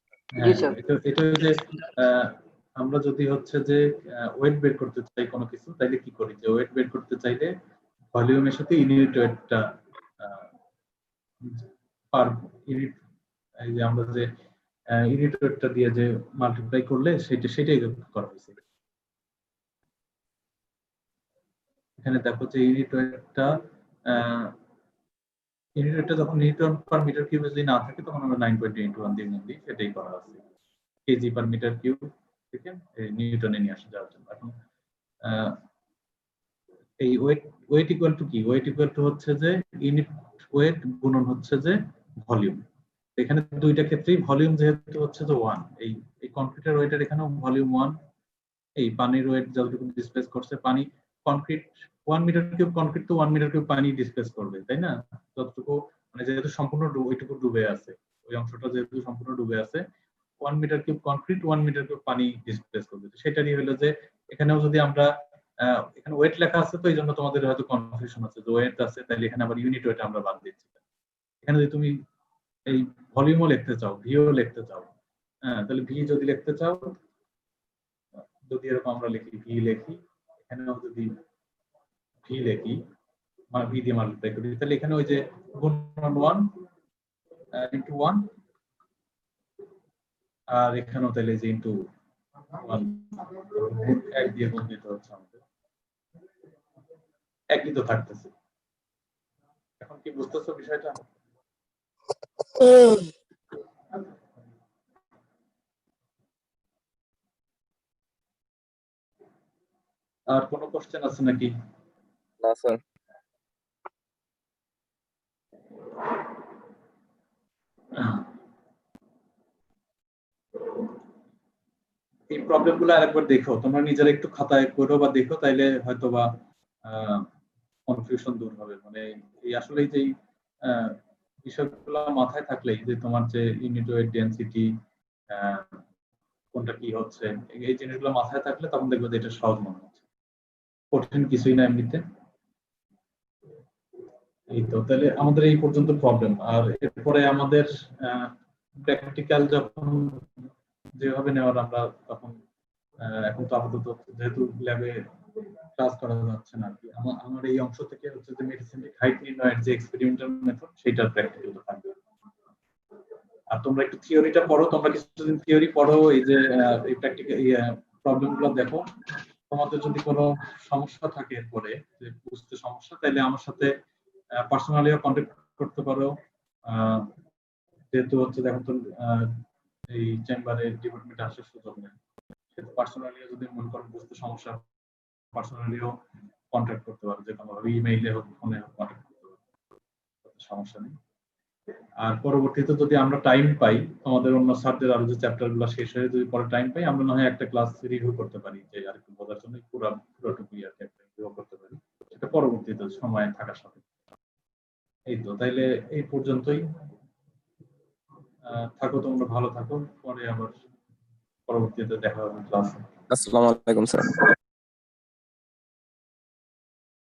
জি স্যার। এটা যে আমরা যদি হচ্ছে যে ওয়েট বের করতে চাই কোনো কিছু, তাইলে কি করি? যে ওয়েট বের করতে চাইলে ভলিউমের সাথে ইউনিট ওয়েটটা পার ইউনিট, এই যে আমরা যে ইউনিট ওয়েটটা দিয়ে যে মাল্টিপ্লাই করলে সেটাই করা হয়েছে। এখানে দেখো যে ইউনিট ওয়েটটা যখন নিউটন পার মিটার কিউব যদি না থাকে তখন আমরা 9.81 দিয়ে নিই, সেটাই করা আছে কেজি পার মিটার কিউব থেকে নিউটনে নিয়ে আসা যাওয়ার জন্য। এখন এই ওয়েট ইকুয়াল টু কি? ওয়েট ইকুয়াল টু হচ্ছে যে ইউনিট ওয়েট গুণন হচ্ছে যে ভলিউম। এখানে দুইটা ক্ষেত্রেই ভলিউম যেহেতু হচ্ছে যে 1, এই কনক্রিটের ওয়েটের এখানেও ভলিউম 1, এই পানির ওয়েট যতটুকু ডিসপ্লেস করছে পানি, কনক্রিট 1 মিটার কিউব কনক্রিট তো 1 মিটার কিউব পানি ডিসপ্লেস করবে, তাই না? যতটুকু মানে যেহেতু সম্পূর্ণ ওইটুকু ডুবে আছে, ওই অংশটা যেহেতু সম্পূর্ণ ডুবে আছে, 1 metre cube concrete 1 metre cube পানি ডিসপ্লেস করবে। সেটারই হলো যে এখানেও যদি আমরা এখানে ওয়েট লেখা আছে তো এই জন্য তোমাদের হয়তো কনফিউশন আছে যে ওয়েট আছে, তাহলে এখানে আবার ইউনিট ওয়েট আমরা বাদ দিচ্ছি। এখানে যদি তুমি এই ভলিউমও লিখতে চাও, ভিও লিখতে চাও, হ্যাঁ, তাহলে ভি যদি লিখতে চাও, যদি এরকম আমরা লিখি ভি লিখি, এখানেও যদি ভি লিখি ভি দিয়ে মাল্টিপ্লাই করি, তাহলে এখানে ওই যে গুণন 1 ইনটু 1, আর এখানেও তাহলে যে ইনটু 1 এক দিয়ে গুণ দিতে হচ্ছে আমাদের, একই তো থাকতেছে। এখন কি বুঝতেছো বিষয়টা? আর কোনো কোশ্চেন আছে নাকি? না স্যার। এই প্রবলেমগুলো আরেকবার দেখো, তোমরা নিজেরা একটু খাতায় করো বা দেখো, তাইলে হয়তো বা কনফিউশন দূর হবে। মানে এই আসলে যে বিষয়গুলো মাথায় থাকলেই যে তোমার যে ইউনিট ওয়েট ডেনসিটি কোনটা কি হচ্ছে, এই জিনিসগুলো মাথায় থাকলে তখন দেখবে যে এটা সহজ মনে হচ্ছে, কঠিন কিছুই না এমনিতে। এই তো তাহলে আমাদের এই পর্যন্ত প্রবলেম। আর এরপরে আমাদের প্র্যাকটিক্যাল যখন যেভাবে নেওয়ার আমরা তখন এখন তো আপাতত যেহেতু ল্যাবে ক্লাস করা যাচ্ছে না আর কি, আমার এই অংশ থেকে হচ্ছে যে মেডিসিনিক হাইট নির্ণয়ের যে এক্সপেরিমেন্টাল মেথড সেটার প্র্যাকটিক্যালটা থাকবে। আর তোমরা একটু থিওরিটা পড়ো, তোমরা কিছুদিন থিওরি পড়ো, এই যে এই প্র্যাকটিক্যাল প্রবলেমগুলো দেখো। তোমাদের যদি কোনো সমস্যা থাকে এরপরে যে বুঝতে সমস্যা, তাহলে আমার সাথে পার্সোনালিও কন্ট্যাক্ট করতে পারো। যেহেতু হচ্ছে দেখো তো এই চেম্বারে ডিপার্টমেন্টে আসার সুযোগ নেই, সেহেতু পার্সোনালিও যদি মনে করো বুঝতে সমস্যা, পার্সোনালিও কন্ট্যাক্ট করতে পারো, যে কোনো ইমেইলে হোক ফোনে হোক কন্ট্যাক্ট করতে পারো, সমস্যা নেই। আর পরবর্তীতে যদি আমরা টাইম পাই, আমাদের অন্য সাবজেক্ট আরো যে চ্যাপ্টার গুলো শেষ হয়ে যদি পরে টাইম পাই, আমরা না হয় একটা ক্লাস রিভিউ করতে পারি, যে আর একটু বোঝার জন্য পুরোটুকু আর কি একটা রিভিউ করতে পারি, সেটা পরবর্তীতে সময় থাকার সাথে। এই তো তাইলে এই পর্যন্তই থাকো, তোমরা ভালো থাকো, পরে আবার পরবর্তীতে দেখা হবে ক্লাসে। আসসালামু আলাইকুম স্যার।